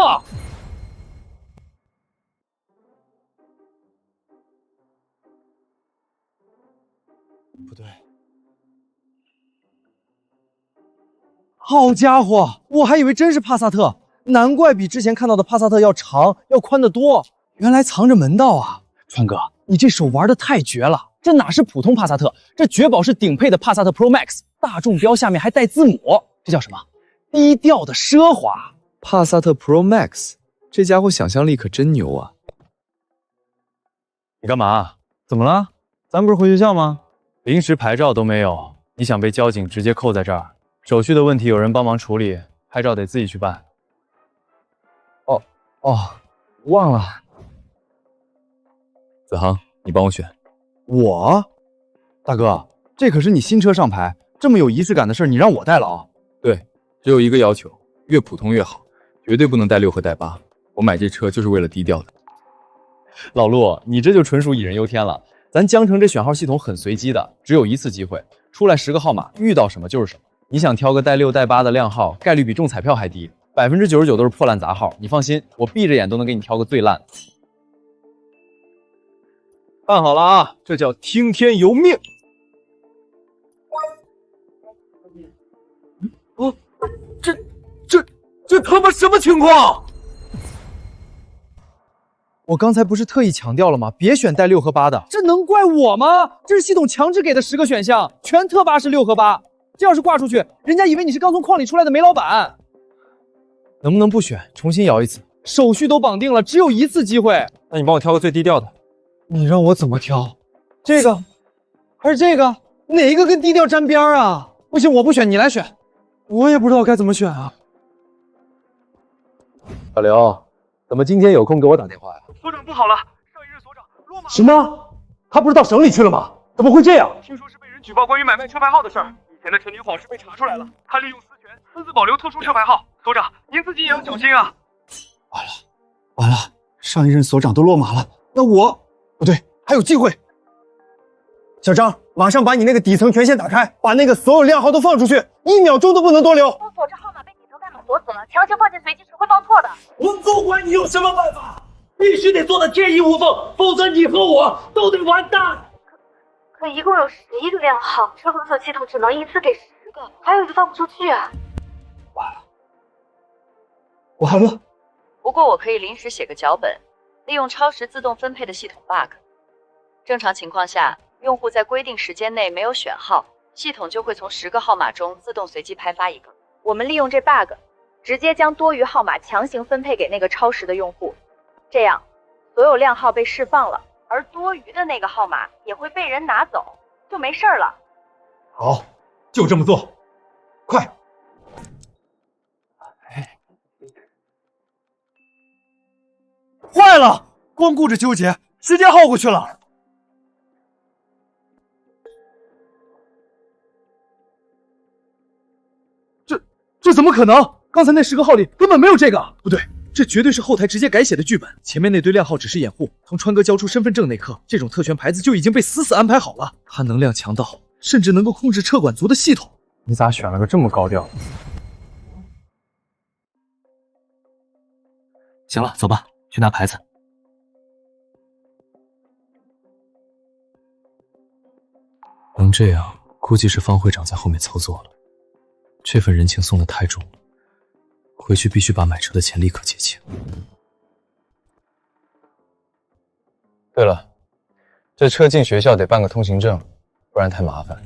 不对，好家伙，我还以为真是帕萨特，难怪比之前看到的帕萨特要长要宽得多，原来藏着门道啊！川哥，你这手玩的太绝了，这哪是普通帕萨特，这绝保是顶配的帕萨特 Pro Max， 大众标下面还带字母，这叫什么？低调的奢华。帕萨特 Pro Max， 这家伙想象力可真牛啊！你干嘛？怎么了？咱不是回学校吗？临时牌照都没有，你想被交警直接扣在这儿？手续的问题有人帮忙处理，拍照得自己去办。忘了。子航，你帮我选。我？大哥，这可是你新车上牌，这么有仪式感的事，你让我代劳？对，只有一个要求，越普通越好，绝对不能带6和带8。我买这车就是为了低调的。老陆，你这就纯属杞人忧天了。咱江城这选号系统很随机的，只有一次机会，出来10个号码，遇到什么就是什么。你想挑个带6带8的靓号，概率比中彩票还低，99%都是破烂杂号。你放心，我闭着眼都能给你挑个最烂的。办好了啊，这叫听天由命。这他妈什么情况？我刚才不是特意强调了吗？别选带6和8的，这能怪我吗？这是系统强制给的10个选项，全特8是6和8。这要是挂出去，人家以为你是刚从矿里出来的煤老板。能不能不选，重新摇一次？手续都绑定了，只有一次机会。那你帮我挑个最低调的。你让我怎么挑？这个还是这个？哪一个跟低调沾边啊？不行，我不选，你来选。我也不知道该怎么选啊。小刘，怎么今天有空给我打电话呀？所长不好了，上一任所长落马。什么？他不是到省里去了吗？怎么会这样？听说是被人举报关于买卖车牌号的事儿。以前的陈年往事被查出来了，他利用私权私自保留特殊车牌号。所长，您自己也要小心啊！完了，上一任所长都落马了，那我不对，还有机会。小张，马上把你那个底层权限打开，把那个所有靓号都放出去，1秒钟都不能多留。封锁这号码被底层代码锁死了，强行放进随机是会报错的。我不管你有什么办法，必须得做得天衣无缝，否则你和我都得完蛋。可一共有11个靓号，车封锁系统只能一次给10个，还有一个放不出去啊！完了。不过我可以临时写个脚本，利用超时自动分配的系统 bug。正常情况下，用户在规定时间内没有选号，系统就会从10个号码中自动随机派发1个。我们利用这 bug， 直接将多余号码强行分配给那个超时的用户，这样所有靓号被释放了，而多余的那个号码也会被人拿走，就没事了。好，就这么做，快！坏了，光顾着纠结，时间耗过去了。这怎么可能？刚才那10个号里根本没有这个。不对，这绝对是后台直接改写的剧本。前面那堆靓号只是掩护，从川哥交出身份证那刻，这种特权牌子就已经被死死安排好了。他能量强到甚至能够控制车管族的系统。你咋选了个这么高调？行了，走吧，去拿牌子。能这样，估计是方会长在后面操作了。这份人情送得太重了，回去必须把买车的钱立刻结清。对了，这车进学校得办个通行证，不然太麻烦。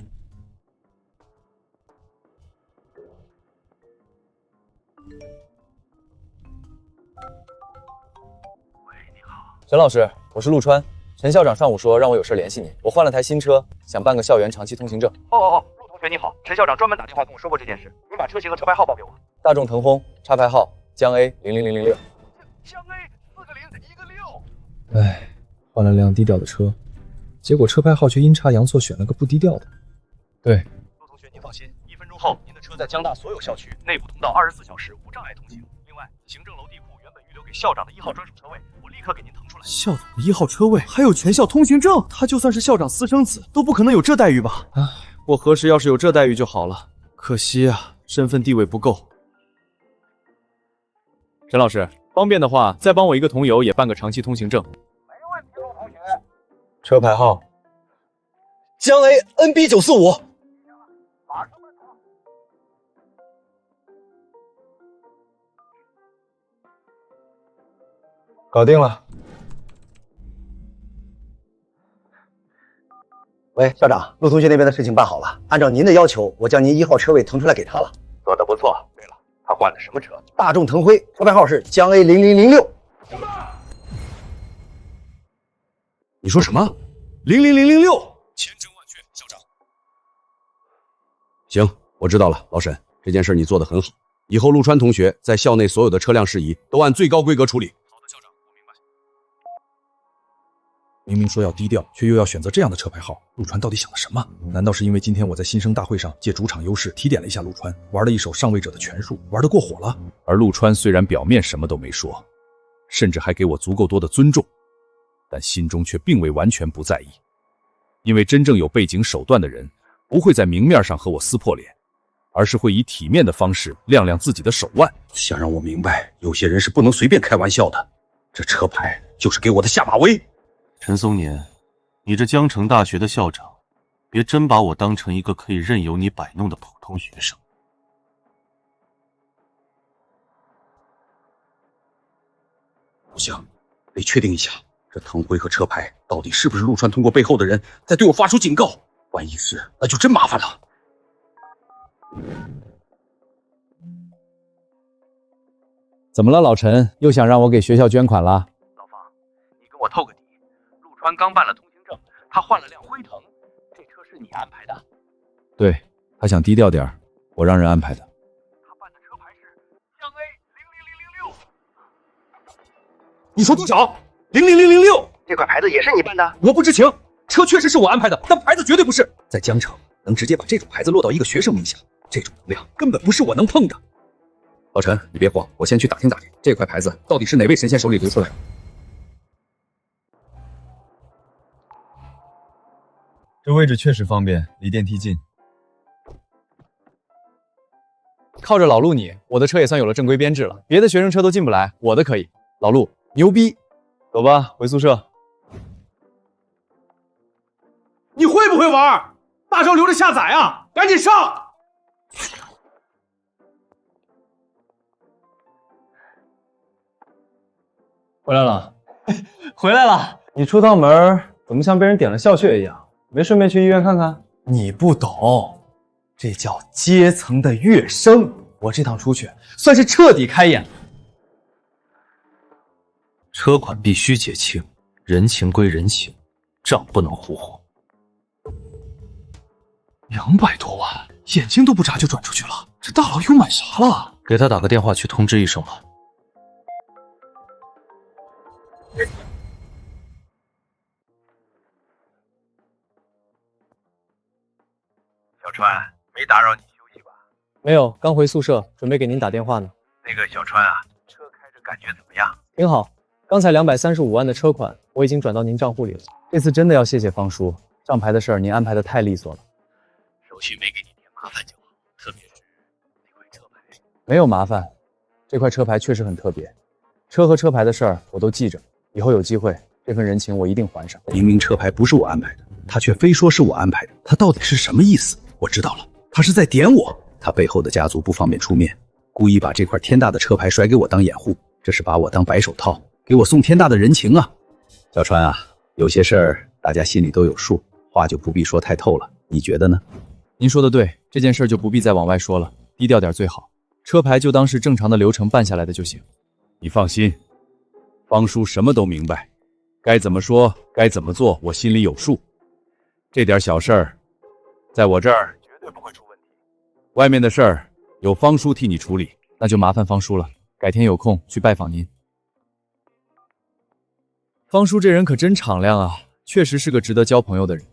陈老师，我是陆川。陈校长上午说让我有事联系你，我换了台新车，想办个校园长期通行证。陆同学你好，陈校长专门打电话跟我说过这件事，您把车型和车牌号报给我。大众腾轰，插牌号江 A 00006。江 A 4个0，1个6。哎，换了辆低调的车，结果车牌号却阴差阳错选了个不低调的。对，陆同学您放心，1分钟后您的车在江大所有校区内部通道24小时无障碍通行。另外，行政楼地库原本预留给校长的1号专属车位，我立刻给您腾出来。校长的1号车位，还有全校通行证，他就算是校长私生子，都不可能有这待遇吧？唉，我何时要是有这待遇就好了，可惜啊，身份地位不够。陈老师，方便的话，再帮我一个同游也办个长期通行证。车牌号江 A NB 945。搞定了。喂，校长，陆同学那边的事情办好了，按照您的要求，我将您1号车位腾出来给他了。做得不错。对了，他换了什么车？大众腾辉，车牌号是江 A 0006。你说什么？00006？千真万确，校长。行，我知道了，老沈，这件事你做得很好。以后陆川同学在校内所有的车辆事宜都按最高规格处理。好的，校长，我明白。明明说要低调，却又要选择这样的车牌号，陆川到底想了什么？难道是因为今天我在新生大会上借主场优势提点了一下陆川，玩了一手上位者的权术，玩得过火了？而陆川虽然表面什么都没说，甚至还给我足够多的尊重，但心中却并未完全不在意。因为真正有背景手段的人，不会在明面上和我撕破脸，而是会以体面的方式亮亮自己的手腕。想让我明白，有些人是不能随便开玩笑的。这车牌就是给我的下马威。陈松年，你这江城大学的校长，别真把我当成一个可以任由你摆弄的普通学生。不行，得确定一下，这腾辉和车牌到底是不是陆川通过背后的人在对我发出警告？万一是，那就真麻烦了。怎么了，老陈？又想让我给学校捐款了？老方，你跟我透个底。陆川刚办了通行证，他换了辆辉腾，这车是你安排的？对，他想低调点，我让人安排的。他办的车牌是江 A 00006。你说多少？00006？这块牌子也是你办的？我不知情，车确实是我安排的，但牌子绝对不是。在江城，能直接把这种牌子落到一个学生名下，这种能量根本不是我能碰的。老陈，你别慌，我先去打听打听，这块牌子到底是哪位神仙手里流出来的。这位置确实方便，离电梯近。靠着老陆你，我的车也算有了正规编制了，别的学生车都进不来，我的可以。老陆牛逼，走吧，回宿舍。你会不会玩？大招留着下载啊！赶紧上！回来了，回来了！你出趟门怎么像被人点了笑穴一样？没顺便去医院看看？你不懂，这叫阶层的跃升。我这趟出去算是彻底开眼了。车款必须结清，人情归人情，账不能糊糊。200多万，眼睛都不眨就转出去了，这大佬又买啥了？给他打个电话去通知一声吧。小川，没打扰你休息吧？没有，刚回宿舍，准备给您打电话呢。那个小川啊，车开着感觉怎么样？挺好，刚才235万的车款我已经转到您账户里了。这次真的要谢谢方叔，账牌的事儿您安排的太利索了。手续没给你添麻烦就好，特别是那块车牌。没有麻烦，这块车牌确实很特别。车和车牌的事儿我都记着，以后有机会这份人情我一定还上。明明车牌不是我安排的，他却非说是我安排的，他到底是什么意思？我知道了，他是在点我。他背后的家族不方便出面，故意把这块天大的车牌甩给我当掩护，这是把我当白手套，给我送天大的人情啊！小川啊，有些事儿大家心里都有数，话就不必说太透了，你觉得呢？您说的对，这件事就不必再往外说了，低调点最好。车牌就当是正常的流程办下来的就行。你放心，方叔什么都明白，该怎么说，该怎么做，我心里有数。这点小事儿，在我这儿绝对不会出问题。外面的事儿有方叔替你处理，那就麻烦方叔了，改天有空去拜访您。方叔这人可真敞亮啊，确实是个值得交朋友的人。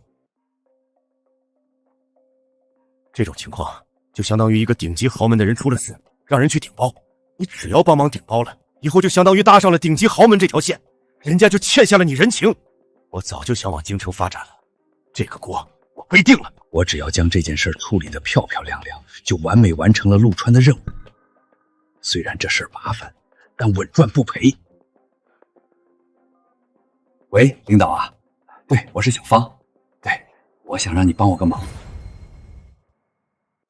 这种情况就相当于一个顶级豪门的人出了事，让人去顶包，你只要帮忙顶包了，以后就相当于搭上了顶级豪门这条线，人家就欠下了你人情。我早就想往京城发展了，这个锅我背定了。我只要将这件事处理得漂漂亮亮，就完美完成了陆川的任务。虽然这事儿麻烦，但稳赚不赔。喂，领导啊，对，我是小芳，对，我想让你帮我个忙。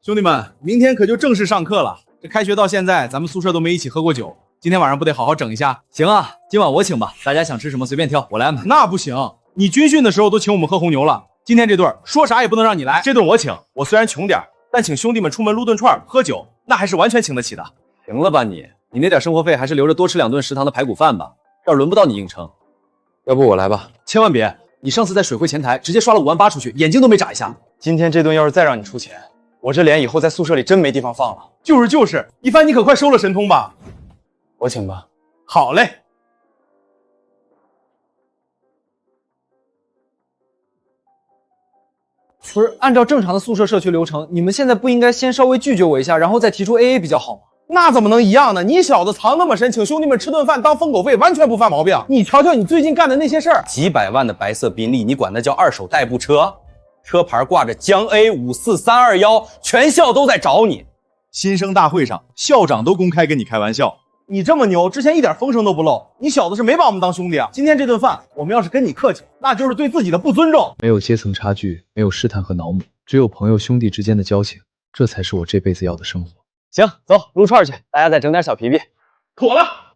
兄弟们，明天可就正式上课了。这开学到现在，咱们宿舍都没一起喝过酒，今天晚上不得好好整一下？行啊，今晚我请吧，大家想吃什么随便挑，我来安排。那不行，你军训的时候都请我们喝红牛了，今天这顿说啥也不能让你来。这顿我请，我虽然穷点，但请兄弟们出门撸顿串喝酒，那还是完全请得起的。行了吧你那点生活费还是留着多吃2顿食堂的排骨饭吧，这儿轮不到你硬撑。要不我来吧，千万别！你上次在水汇前台直接刷了5万8出去，眼睛都没眨一下。今天这顿要是再让你出钱，我这脸以后在宿舍里真没地方放了。就是，一帆你可快收了神通吧。我请吧。好嘞。不是按照正常的宿舍社区流程，你们现在不应该先稍微拒绝我一下，然后再提出 AA 比较好吗？那怎么能一样呢？你小子藏那么深，请兄弟们吃顿饭当封口费，完全不犯毛病。你瞧瞧你最近干的那些事儿，几百万的白色宾利，你管那叫二手代步车？车牌挂着江 A54321，全校都在找你。新生大会上，校长都公开跟你开玩笑。你这么牛，之前一点风声都不漏，你小子是没把我们当兄弟啊！今天这顿饭，我们要是跟你客气，那就是对自己的不尊重。没有阶层差距，没有试探和挠母，只有朋友兄弟之间的交情，这才是我这辈子要的生活。行，走撸串去，大家再整点小皮皮。妥了。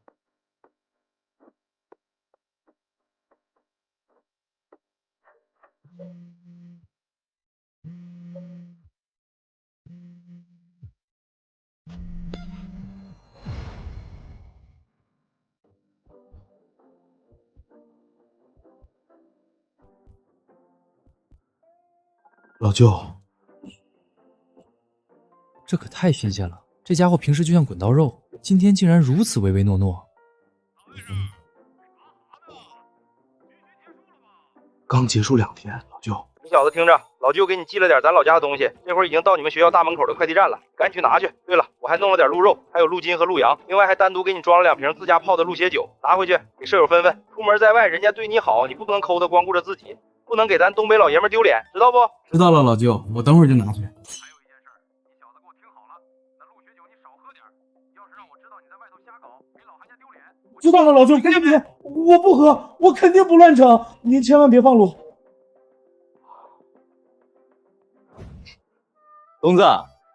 老舅，这可太新鲜了！这家伙平时就像滚刀肉，今天竟然如此唯唯诺诺。刚结束2天，老舅，你小子听着，老舅给你寄了点咱老家的东西，这会儿已经到你们学校大门口的快递站了，赶紧去拿去。对了，我还弄了点鹿肉，还有鹿筋和鹿羊，另外还单独给你装了2瓶自家泡的鹿血酒，拿回去给舍友分分。出门在外，人家对你好，你不能抠的光顾着自己，不能给咱东北老爷们丢脸，知道不？知道了，老舅，我等会儿就拿去。知道了，老舅，别，我不喝，我肯定不乱整，您千万别放鹿。东子，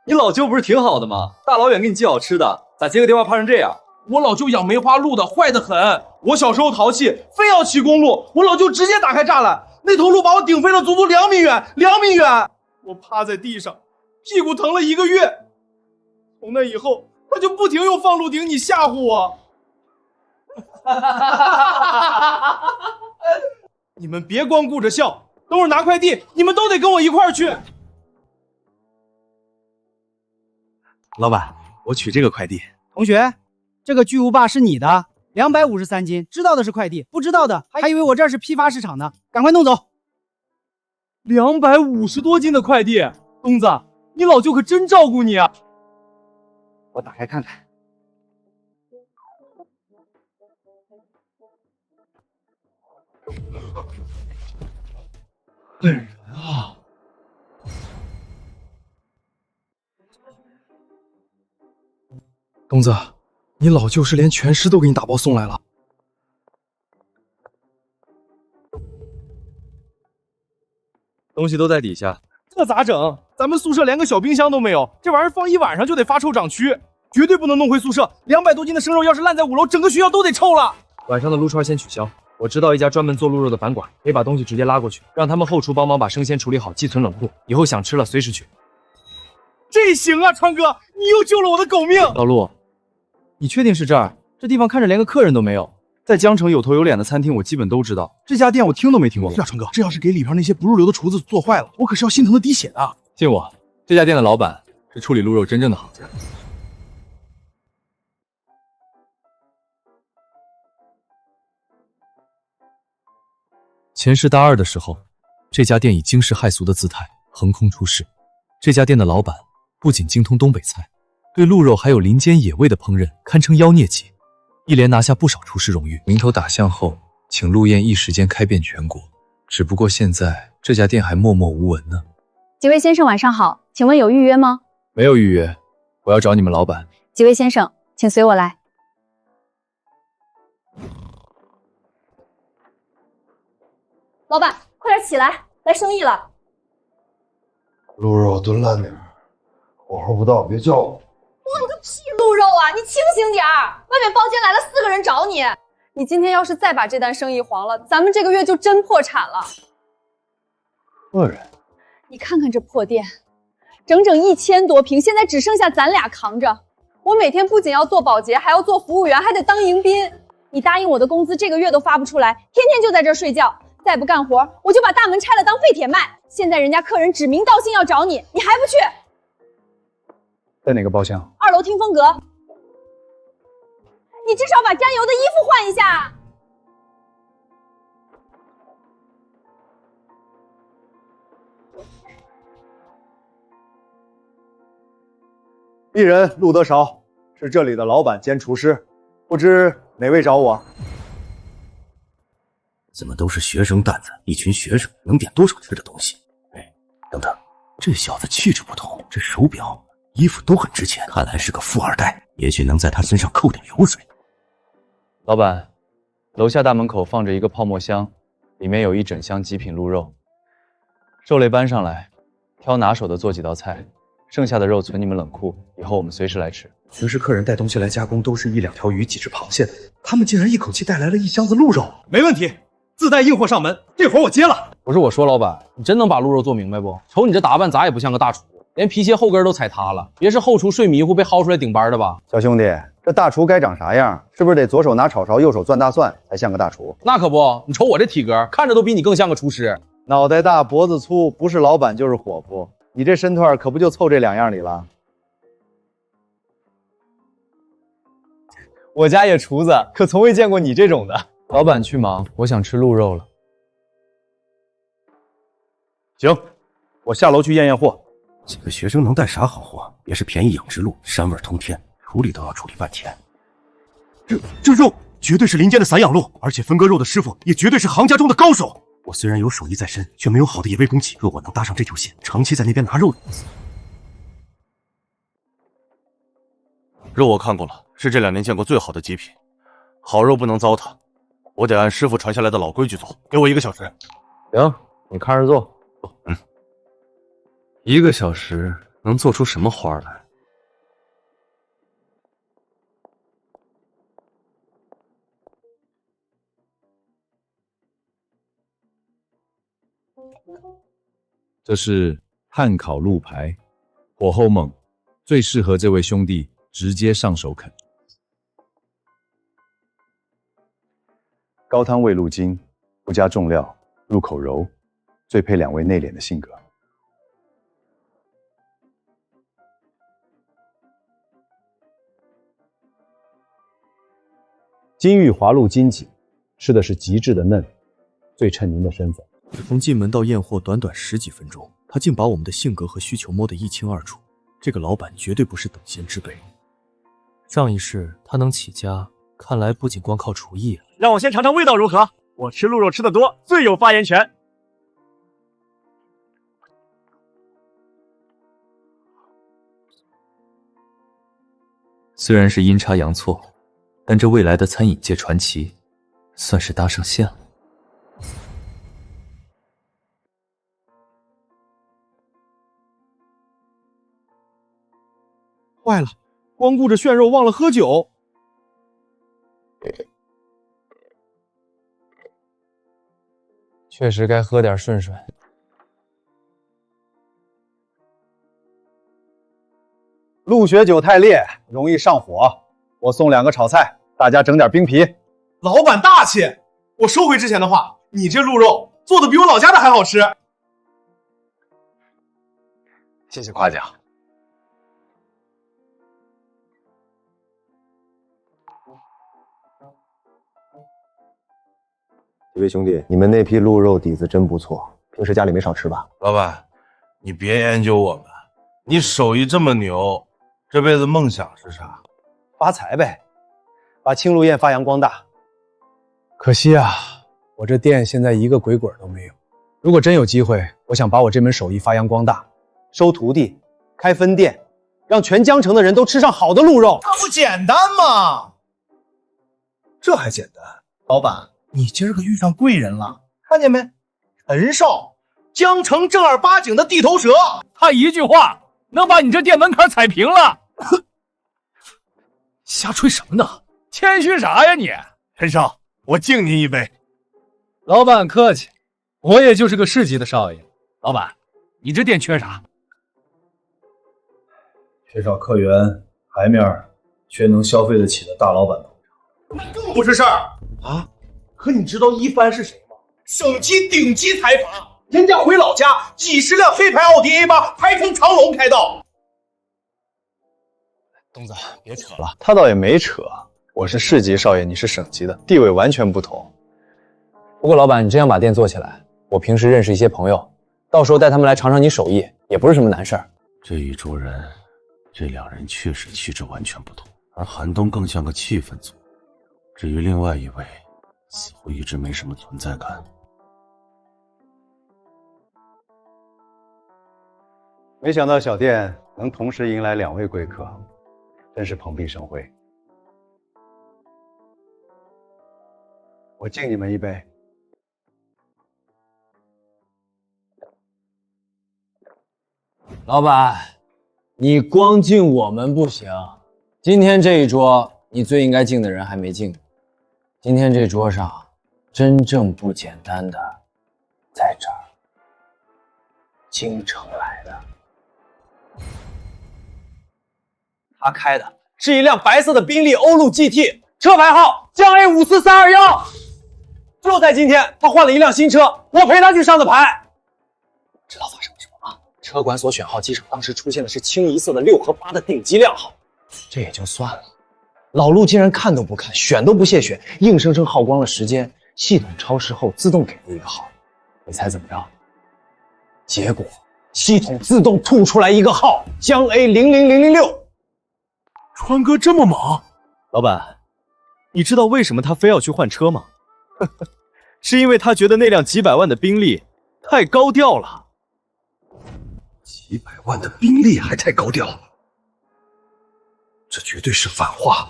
你老舅不是挺好的吗？大老远给你寄好吃的，咋接个电话怕成这样？我老舅养梅花鹿的，坏得很。我小时候淘气，非要骑公路，我老舅直接打开栅栏，那头鹿把我顶飞了足足2米远，2米远。我趴在地上，屁股疼了1个月。从那以后，他就不停用放鹿顶你吓唬我。你们别光顾着笑，等会儿拿快递，你们都得跟我一块儿去。老板，我取这个快递。同学，这个巨无霸是你的，253斤，知道的是快递，不知道的还以为我这是批发市场呢，赶快弄走。250多斤的快递，东子，你老舅可真照顾你啊！我打开看看。本人啊！东子，你老舅是连全尸都给你打包送来了。东西都在底下。这咋整？咱们宿舍连个小冰箱都没有，这玩意儿放一晚上就得发臭长蛆，绝对不能弄回宿舍。200多斤的生肉要是烂在5楼，整个学校都得臭了。晚上的撸串先取消。我知道一家专门做鹿肉的饭馆，可以把东西直接拉过去，让他们后厨帮忙把生鲜处理好，寄存冷库，以后想吃了随时取。这行啊，川哥，你又救了我的狗命。老陆，你确定是这儿？这地方看着连个客人都没有。在江城有头有脸的餐厅，我基本都知道。这家店我听都没听过。是啊，川哥，这要是给里边那些不入流的厨子做坏了，我可是要心疼的滴血的。信我，这家店的老板是处理鹿肉真正的行家。前世大二的时候，这家店以惊世骇俗的姿态横空出世。这家店的老板不仅精通东北菜，对鹿肉还有林间野味的烹饪堪称妖孽级，一连拿下不少厨师荣誉。名头打响后，请陆宴一时间开遍全国。只不过现在这家店还默默无闻呢。几位先生晚上好，请问有预约吗？没有预约，我要找你们老板。几位先生，请随我来。老板，快点起来，来生意了。鹿肉炖烂点，火候不到别叫我。炖个屁鹿肉啊！你清醒点儿，外面包间来了4个人找你。你今天要是再把这单生意黄了，咱们这个月就真破产了。客人，你看看这破店，整整1000多平，现在只剩下咱俩扛着。我每天不仅要做保洁，还要做服务员，还得当迎宾。你答应我的工资这个月都发不出来，天天就在这儿睡觉。再不干活，我就把大门拆了当废铁卖。现在人家客人指名道姓要找你，你还不去？在哪个包厢2楼听风阁。你至少把沾油的衣服换一下。鄙人陆德韶，是这里的老板兼厨师，不知哪位找我？怎么都是学生担子？一群学生能点多少吃的东西？哎，等等，这小子气质不同，这手表、衣服都很值钱，看来是个富二代。也许能在他身上扣点油水。老板，楼下大门口放着一个泡沫箱，里面有一整箱极品鹿肉。肉类搬上来，挑拿手的做几道菜，剩下的肉存你们冷库，以后我们随时来吃。平时客人带东西来加工都是1、2条鱼、几只螃蟹的，他们竟然一口气带来了1箱子鹿肉。没问题。自带硬货上门，这活我接了。不是我说，老板，你真能把鹿肉做明白不？瞅你这打扮，咋也不像个大厨，连皮鞋后跟都踩塌了。别是后厨睡迷糊被薅出来顶班的吧？小兄弟，这大厨该长啥样？是不是得左手拿炒勺，右手攥大蒜，才像个大厨？那可不，你瞅我这体格，看着都比你更像个厨师。脑袋大脖子粗，不是老板就是伙夫。你这身段可不就凑这2样里了？我家也厨子，可从未见过你这种的。老板去忙，我想吃鹿肉了。行，我下楼去验货。几个学生能带啥好货？别是便宜养殖鹿，膻味通天，处理都要处理半天。这肉绝对是林间的散养鹿，而且分割肉的师傅也绝对是行家中的高手。我虽然有手艺在身，却没有好的野味供给。若我能搭上这条线，长期在那边拿肉，肉我看过了，是这2年见过最好的极品，好肉不能糟蹋。我得按师傅传下来的老规矩做，给我1个小时。行，你看着做。1个小时能做出什么花来？这是炭烤鹿排，火候猛，最适合这位兄弟直接上手啃。高汤味鹿筋，不加重料，入口柔，最配两位内敛的性格。金玉华露金桔，吃的是极致的嫩，最衬您的身份。从进门到验货短短10几分钟，他竟把我们的性格和需求摸得一清二楚。这个老板绝对不是等闲之辈。上一世他能起家，看来不仅光靠厨艺啊。让我先尝尝味道如何？我吃鹿肉吃得多，最有发言权。虽然是阴差阳错，但这未来的餐饮界传奇，算是搭上线了。坏了，光顾着炫肉忘了喝酒。确实该喝点顺顺。鹿血酒太烈，容易上火。我送2个炒菜，大家整点冰皮。老板大气，我收回之前的话，你这鹿肉做的比我老家的还好吃。谢谢夸奖。几位兄弟，你们那批鹿肉底子真不错，平时家里没少吃吧？老板，你别研究我们，你手艺这么牛，这辈子梦想是啥？发财呗，把青鹿宴发扬光大。可惜啊，我这店现在一个鬼鬼都没有。如果真有机会，我想把我这门手艺发扬光大，收徒弟，开分店，让全江城的人都吃上好的鹿肉。那不简单吗？这还简单，老板，你今儿个遇上贵人了，看见没？陈少，江城正儿八经的地头蛇，他一句话能把你这店门槛踩平了。瞎吹什么呢？谦虚啥呀你？陈少，我敬您一杯。老板客气，我也就是个市级的少爷。老板，你这店缺啥？缺少客源，牌面，缺能消费得起的大老板捧场。那更不是事儿啊！可你知道一帆是谁吗？省级顶级财阀，人家回老家几10辆黑牌奥迪 A8 排成长龙开道。东子，别扯了，他倒也没扯。我是市级少爷，你是省级的，地位完全不同。不过老板，你真想把店做起来，我平时认识一些朋友，到时候带他们来尝尝你手艺，也不是什么难事儿。这一桌人，这2人确实气质完全不同，而韩东更像个气氛组。至于另外一位，似乎一直没什么存在感。没想到小店能同时迎来2位贵客，真是蓬荜生辉。我敬你们一杯。老板，你光敬我们不行，今天这一桌你最应该敬的人还没敬。今天这桌上真正不简单的在这儿，京城来的。他开的是一辆白色的宾利欧陆 GT， 车牌号江 A54321。就在今天，他换了一辆新车，我陪他去上的牌。知道发生了什么吗？车管所选号机上当时出现的是清一色的6和8的顶级靓号。这也就算了，老陆竟然看都不看，选都不屑选，硬生生耗光了时间。系统超时后自动给了一个号，你猜怎么着？结果系统自动吐出来一个号，江 A00006。川哥这么猛，老板，你知道为什么他非要去换车吗？是因为他觉得那辆几百万的宾利太高调了。几百万的宾利还太高调了，这绝对是反话。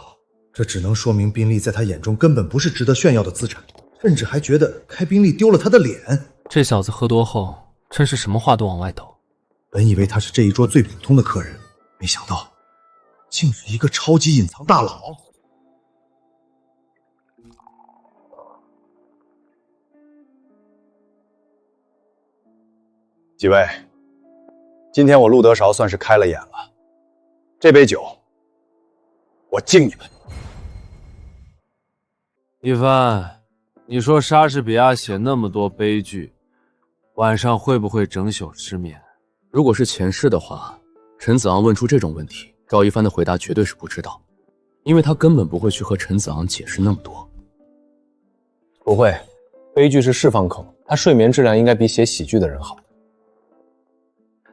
这只能说明宾利在他眼中根本不是值得炫耀的资产，甚至还觉得开宾利丢了他的脸。这小子喝多后真是什么话都往外抖。本以为他是这一桌最普通的客人，没想到竟是一个超级隐藏大佬。几位，今天我陆德韶算是开了眼了。这杯酒，我敬你们。一帆，你说莎士比亚写那么多悲剧，晚上会不会整宿失眠？如果是前世的话，陈子昂问出这种问题，赵一帆的回答绝对是不知道，因为他根本不会去和陈子昂解释那么多。不会，悲剧是释放口，他睡眠质量应该比写喜剧的人好。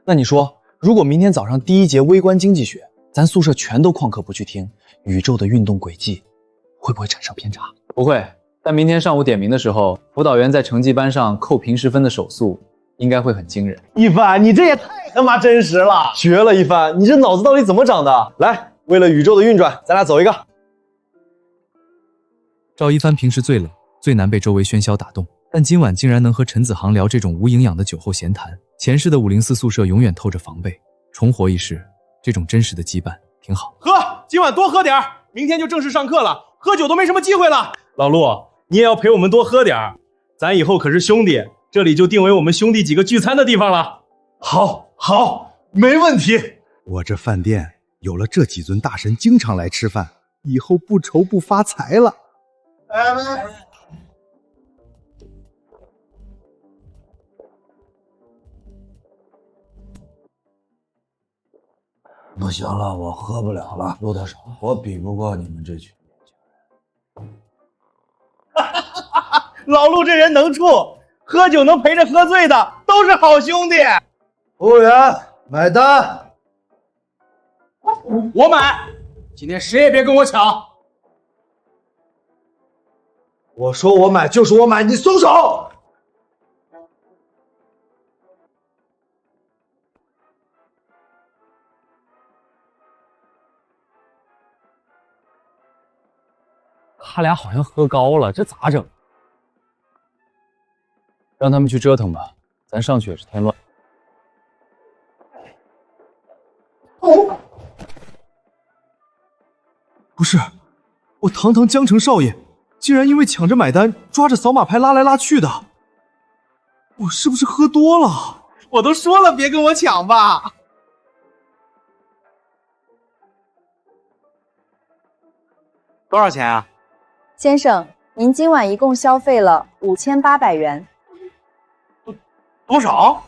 那你说，如果明天早上第一节微观经济学，咱宿舍全都旷课不去听，宇宙的运动轨迹会不会产生偏差？不会，但明天上午点名的时候，辅导员在成绩班上扣平时分的手速应该会很惊人。一帆，你这也太他妈真实了，绝了！一帆，你这脑子到底怎么长的？来，为了宇宙的运转，咱俩走一个。赵一帆平时最冷，最难被周围喧嚣打动，但今晚竟然能和陈子航聊这种无营养的酒后闲谈。前世的504宿舍永远透着防备，重活一世，这种真实的羁绊挺好。喝，今晚多喝点儿，明天就正式上课了，喝酒都没什么机会了。老陆，你也要陪我们多喝点儿，咱以后可是兄弟，这里就定为我们兄弟几个聚餐的地方了。好，没问题。我这饭店有了这几尊大神经常来吃饭，以后不愁不发财了。不行了，我喝不了了，陆大少，我比不过你们这群年轻人。老陆这人能处，喝酒能陪着喝醉的都是好兄弟。服务员，买单。我买，今天谁也别跟我抢。我说我买就是我买，你松手！他俩好像喝高了，这咋整？让他们去折腾吧，咱上去也是添乱。不是，我堂堂江城少爷，竟然因为抢着买单，抓着扫码牌拉来拉去的。我是不是喝多了？我都说了别跟我抢吧。多少钱啊？先生，您今晚一共消费了5800元。多少？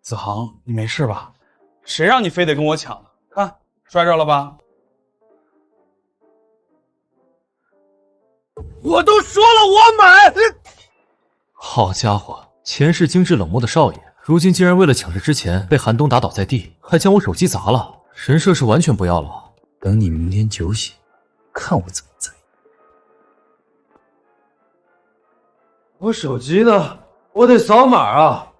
子航，你没事吧？谁让你非得跟我抢的？看，摔着了吧？我都说了我买。好家伙，前世精致冷漠的少爷，如今竟然为了抢着之前被寒冬打倒在地，还将我手机砸了，神社是完全不要了。等你明天酒醒，看我怎么宰。我手机呢？我得扫码啊！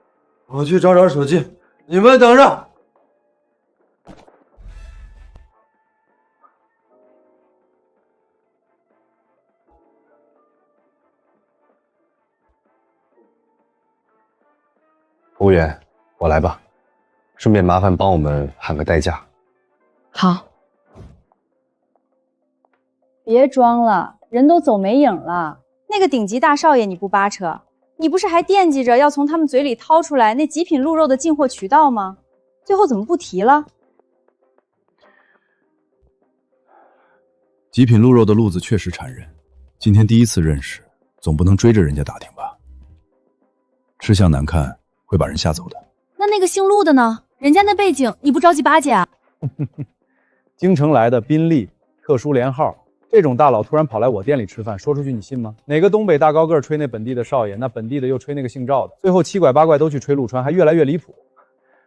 我去找手机，你们等着。服务员，我来吧，顺便麻烦帮我们喊个代驾。好，别装了，人都走没影了。那个顶级大少爷你不扒扯，你不是还惦记着要从他们嘴里掏出来那极品鹿肉的进货渠道吗？最后怎么不提了？极品鹿肉的路子确实缠人，今天第一次认识，总不能追着人家打听吧？吃相难看会把人吓走的。那个姓陆的呢？人家那背景你不着急巴结啊？京城来的宾利特殊连号，这种大佬突然跑来我店里吃饭，说出去你信吗？哪个东北大高个吹那本地的少爷，那本地的又吹那个姓赵的，最后七拐八怪都去吹陆川，还越来越离谱。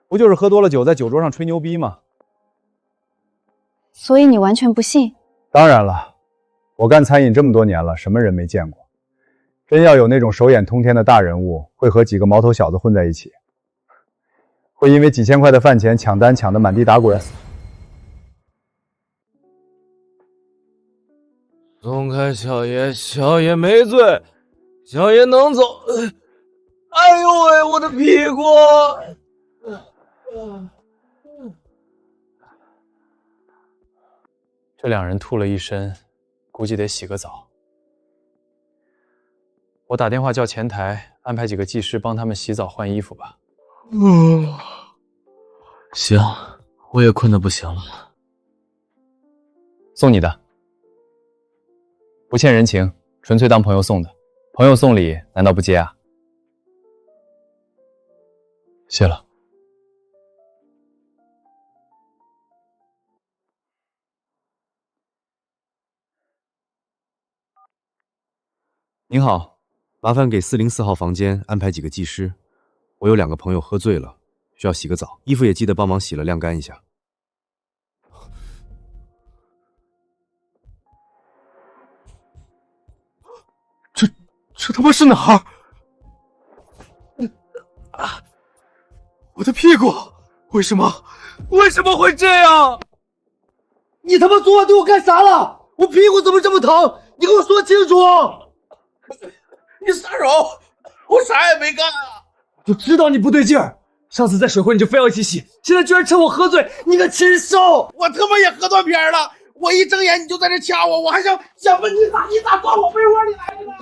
不就是喝多了酒在酒桌上吹牛逼吗？所以你完全不信？当然了，我干餐饮这么多年了，什么人没见过？真要有那种手眼通天的大人物，会和几个毛头小子混在一起，会因为几千块的饭钱抢单抢得满地打滚。松开小爷，小爷没醉，小爷能走。哎呦喂，我的屁股！这两人吐了一身，估计得洗个澡。我打电话叫前台安排几个技师帮他们洗澡换衣服吧。行，我也困得不行了。送你的，不欠人情，纯粹当朋友送的。朋友送礼，难道不接啊？谢了。您好，麻烦给404号房间安排几个技师。我有2个朋友喝醉了，需要洗个澡，衣服也记得帮忙洗了晾干一下。这他妈是哪儿？我的屁股！为什么会这样？你他妈昨晚对我干啥了？我屁股怎么这么疼？你给我说清楚！你撒手！我啥也没干啊！就知道你不对劲儿。上次在水会你就非要一起洗，现在居然趁我喝醉，你个禽兽！我他妈也喝断片了！我一睁眼你就在这掐我，我还想问你咋钻我被窝里来的呢？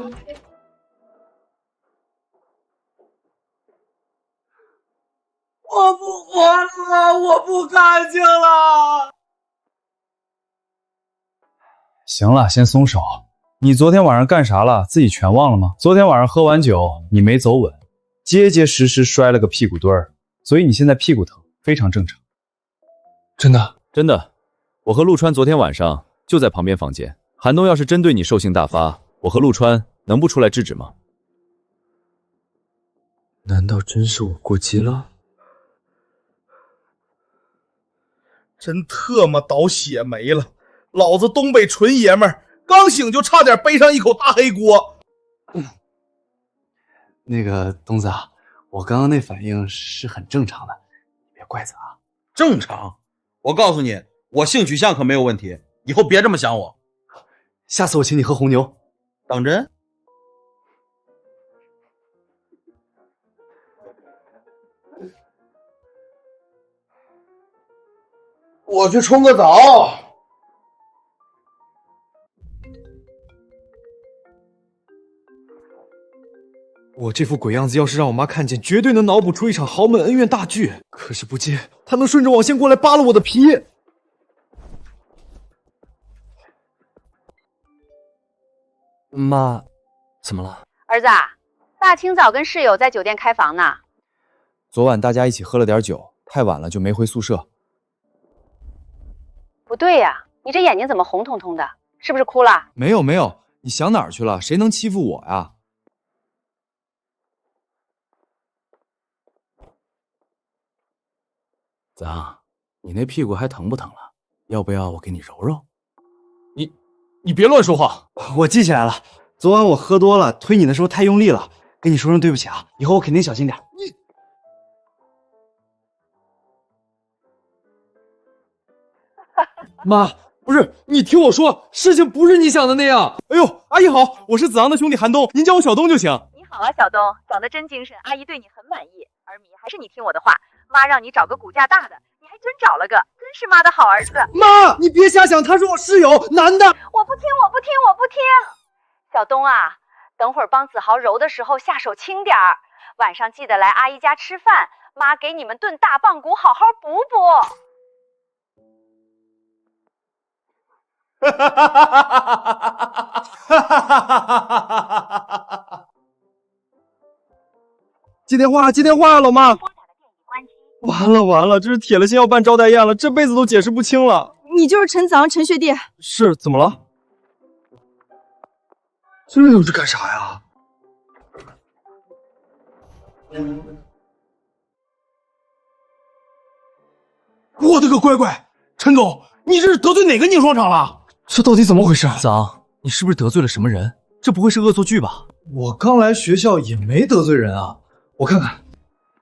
我不活了，我不干净了。行了，先松手。你昨天晚上干啥了？自己全忘了吗？昨天晚上喝完酒，你没走稳，结结实实摔了个屁股墩儿，所以你现在屁股疼，非常正常。真的？真的。我和陆川昨天晚上就在旁边房间。韩东要是真对你兽性大发，我和陆川能不出来制止吗？难道真是我过激了？真特么倒血霉了！老子东北纯爷们儿，刚醒就差点背上一口大黑锅。那个东子啊，我刚刚那反应是很正常的，你别怪咱啊。正常？我告诉你，我性取向可没有问题，以后别这么想我。下次我请你喝红牛。当真？我去冲个澡。我这副鬼样子，要是让我妈看见，绝对能脑补出一场豪门恩怨大剧。可是不接，她能顺着网线过来扒了我的皮。妈，怎么了？儿子，大清早跟室友在酒店开房呢。昨晚大家一起喝了点酒，太晚了就没回宿舍。不对呀，你这眼睛怎么红彤彤的？是不是哭了？没有没有，你想哪儿去了？谁能欺负我呀？咋？你那屁股还疼不疼了？要不要我给你揉揉？你别乱说话！我记起来了，昨晚我喝多了，推你的时候太用力了，跟你说声对不起啊，以后我肯定小心点。妈，不是，你听我说，事情不是你想的那样。哎呦，阿姨好，我是子昂的兄弟韩东，您叫我小东就行。你好啊，小东，长得真精神，阿姨对你很满意。儿迷还是你听我的话，妈让你找个骨架大的，你还真找了个，真是妈的好儿子。妈，你别瞎想，他是我室友，男的。我不听，我不听，我不听。小东啊，等会儿帮子豪揉的时候下手轻点儿，晚上记得来阿姨家吃饭，妈给你们炖大棒骨，好好补补。哈哈哈哈哈哈！接电话，接电话，老妈。完了，这是铁了心要办招待宴了，这辈子都解释不清了。你就是陈子昂，陈学弟。是，怎么了？这又是干啥呀？我的个乖乖，陈总，你这是得罪哪个宁霜厂了？这到底怎么回事？子昂，你是不是得罪了什么人？这不会是恶作剧吧？我刚来学校也没得罪人啊，我看看。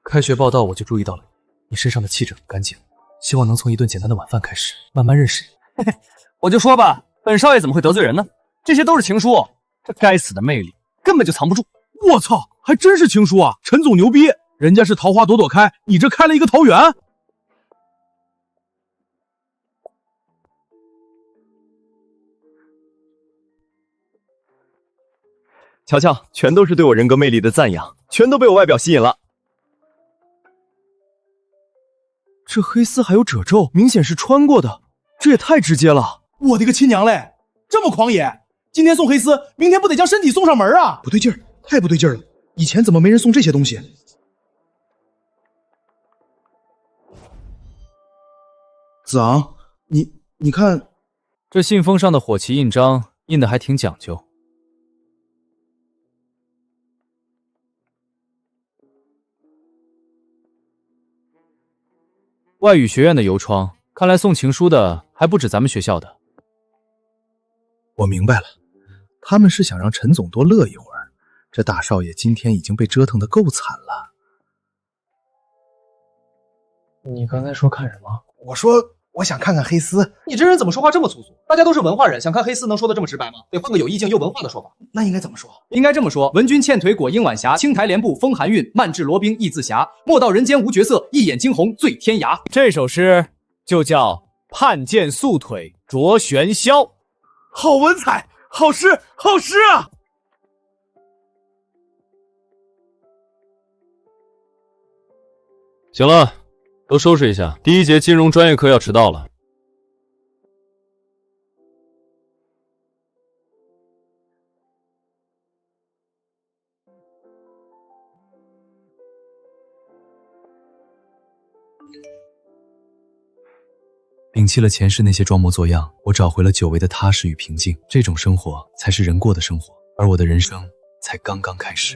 开学报道我就注意到了你身上的气质很干净，希望能从一顿简单的晚饭开始，慢慢认识你。嘿嘿，我就说吧，本少爷怎么会得罪人呢？这些都是情书，这该死的魅力根本就藏不住。我操，还真是情书啊！陈总牛逼，人家是桃花朵朵开，你这开了一个桃园。瞧瞧，全都是对我人格魅力的赞扬，全都被我外表吸引了。这黑丝还有褶皱，明显是穿过的，这也太直接了！我的个亲娘嘞，这么狂野！今天送黑丝，明天不得将身体送上门啊？不对劲儿，太不对劲儿了！以前怎么没人送这些东西？子昂，你看，这信封上的火旗印章印的还挺讲究。外语学院的邮窗，看来送情书的还不止咱们学校的。我明白了，他们是想让陈总多乐一会儿。这大少爷今天已经被折腾得够惨了。你刚才说看什么？我说我想看看黑丝。你这人怎么说话这么粗俗？大家都是文化人，想看黑丝能说的这么直白吗？得换个有意境又文化的说法。那应该怎么说？应该这么说：闻君倩腿裹鹰晚霞，青苔莲步风寒韵，漫至罗宾亦自暇。莫道人间无绝色，一眼惊鸿醉天涯。这首诗就叫《盼见素腿着玄霄》。好文采，好诗，好诗啊！行了，都收拾一下，第一节金融专业课要迟到了。摒弃了前世那些装模作样，我找回了久违的踏实与平静。这种生活才是人过的生活，而我的人生才刚刚开始。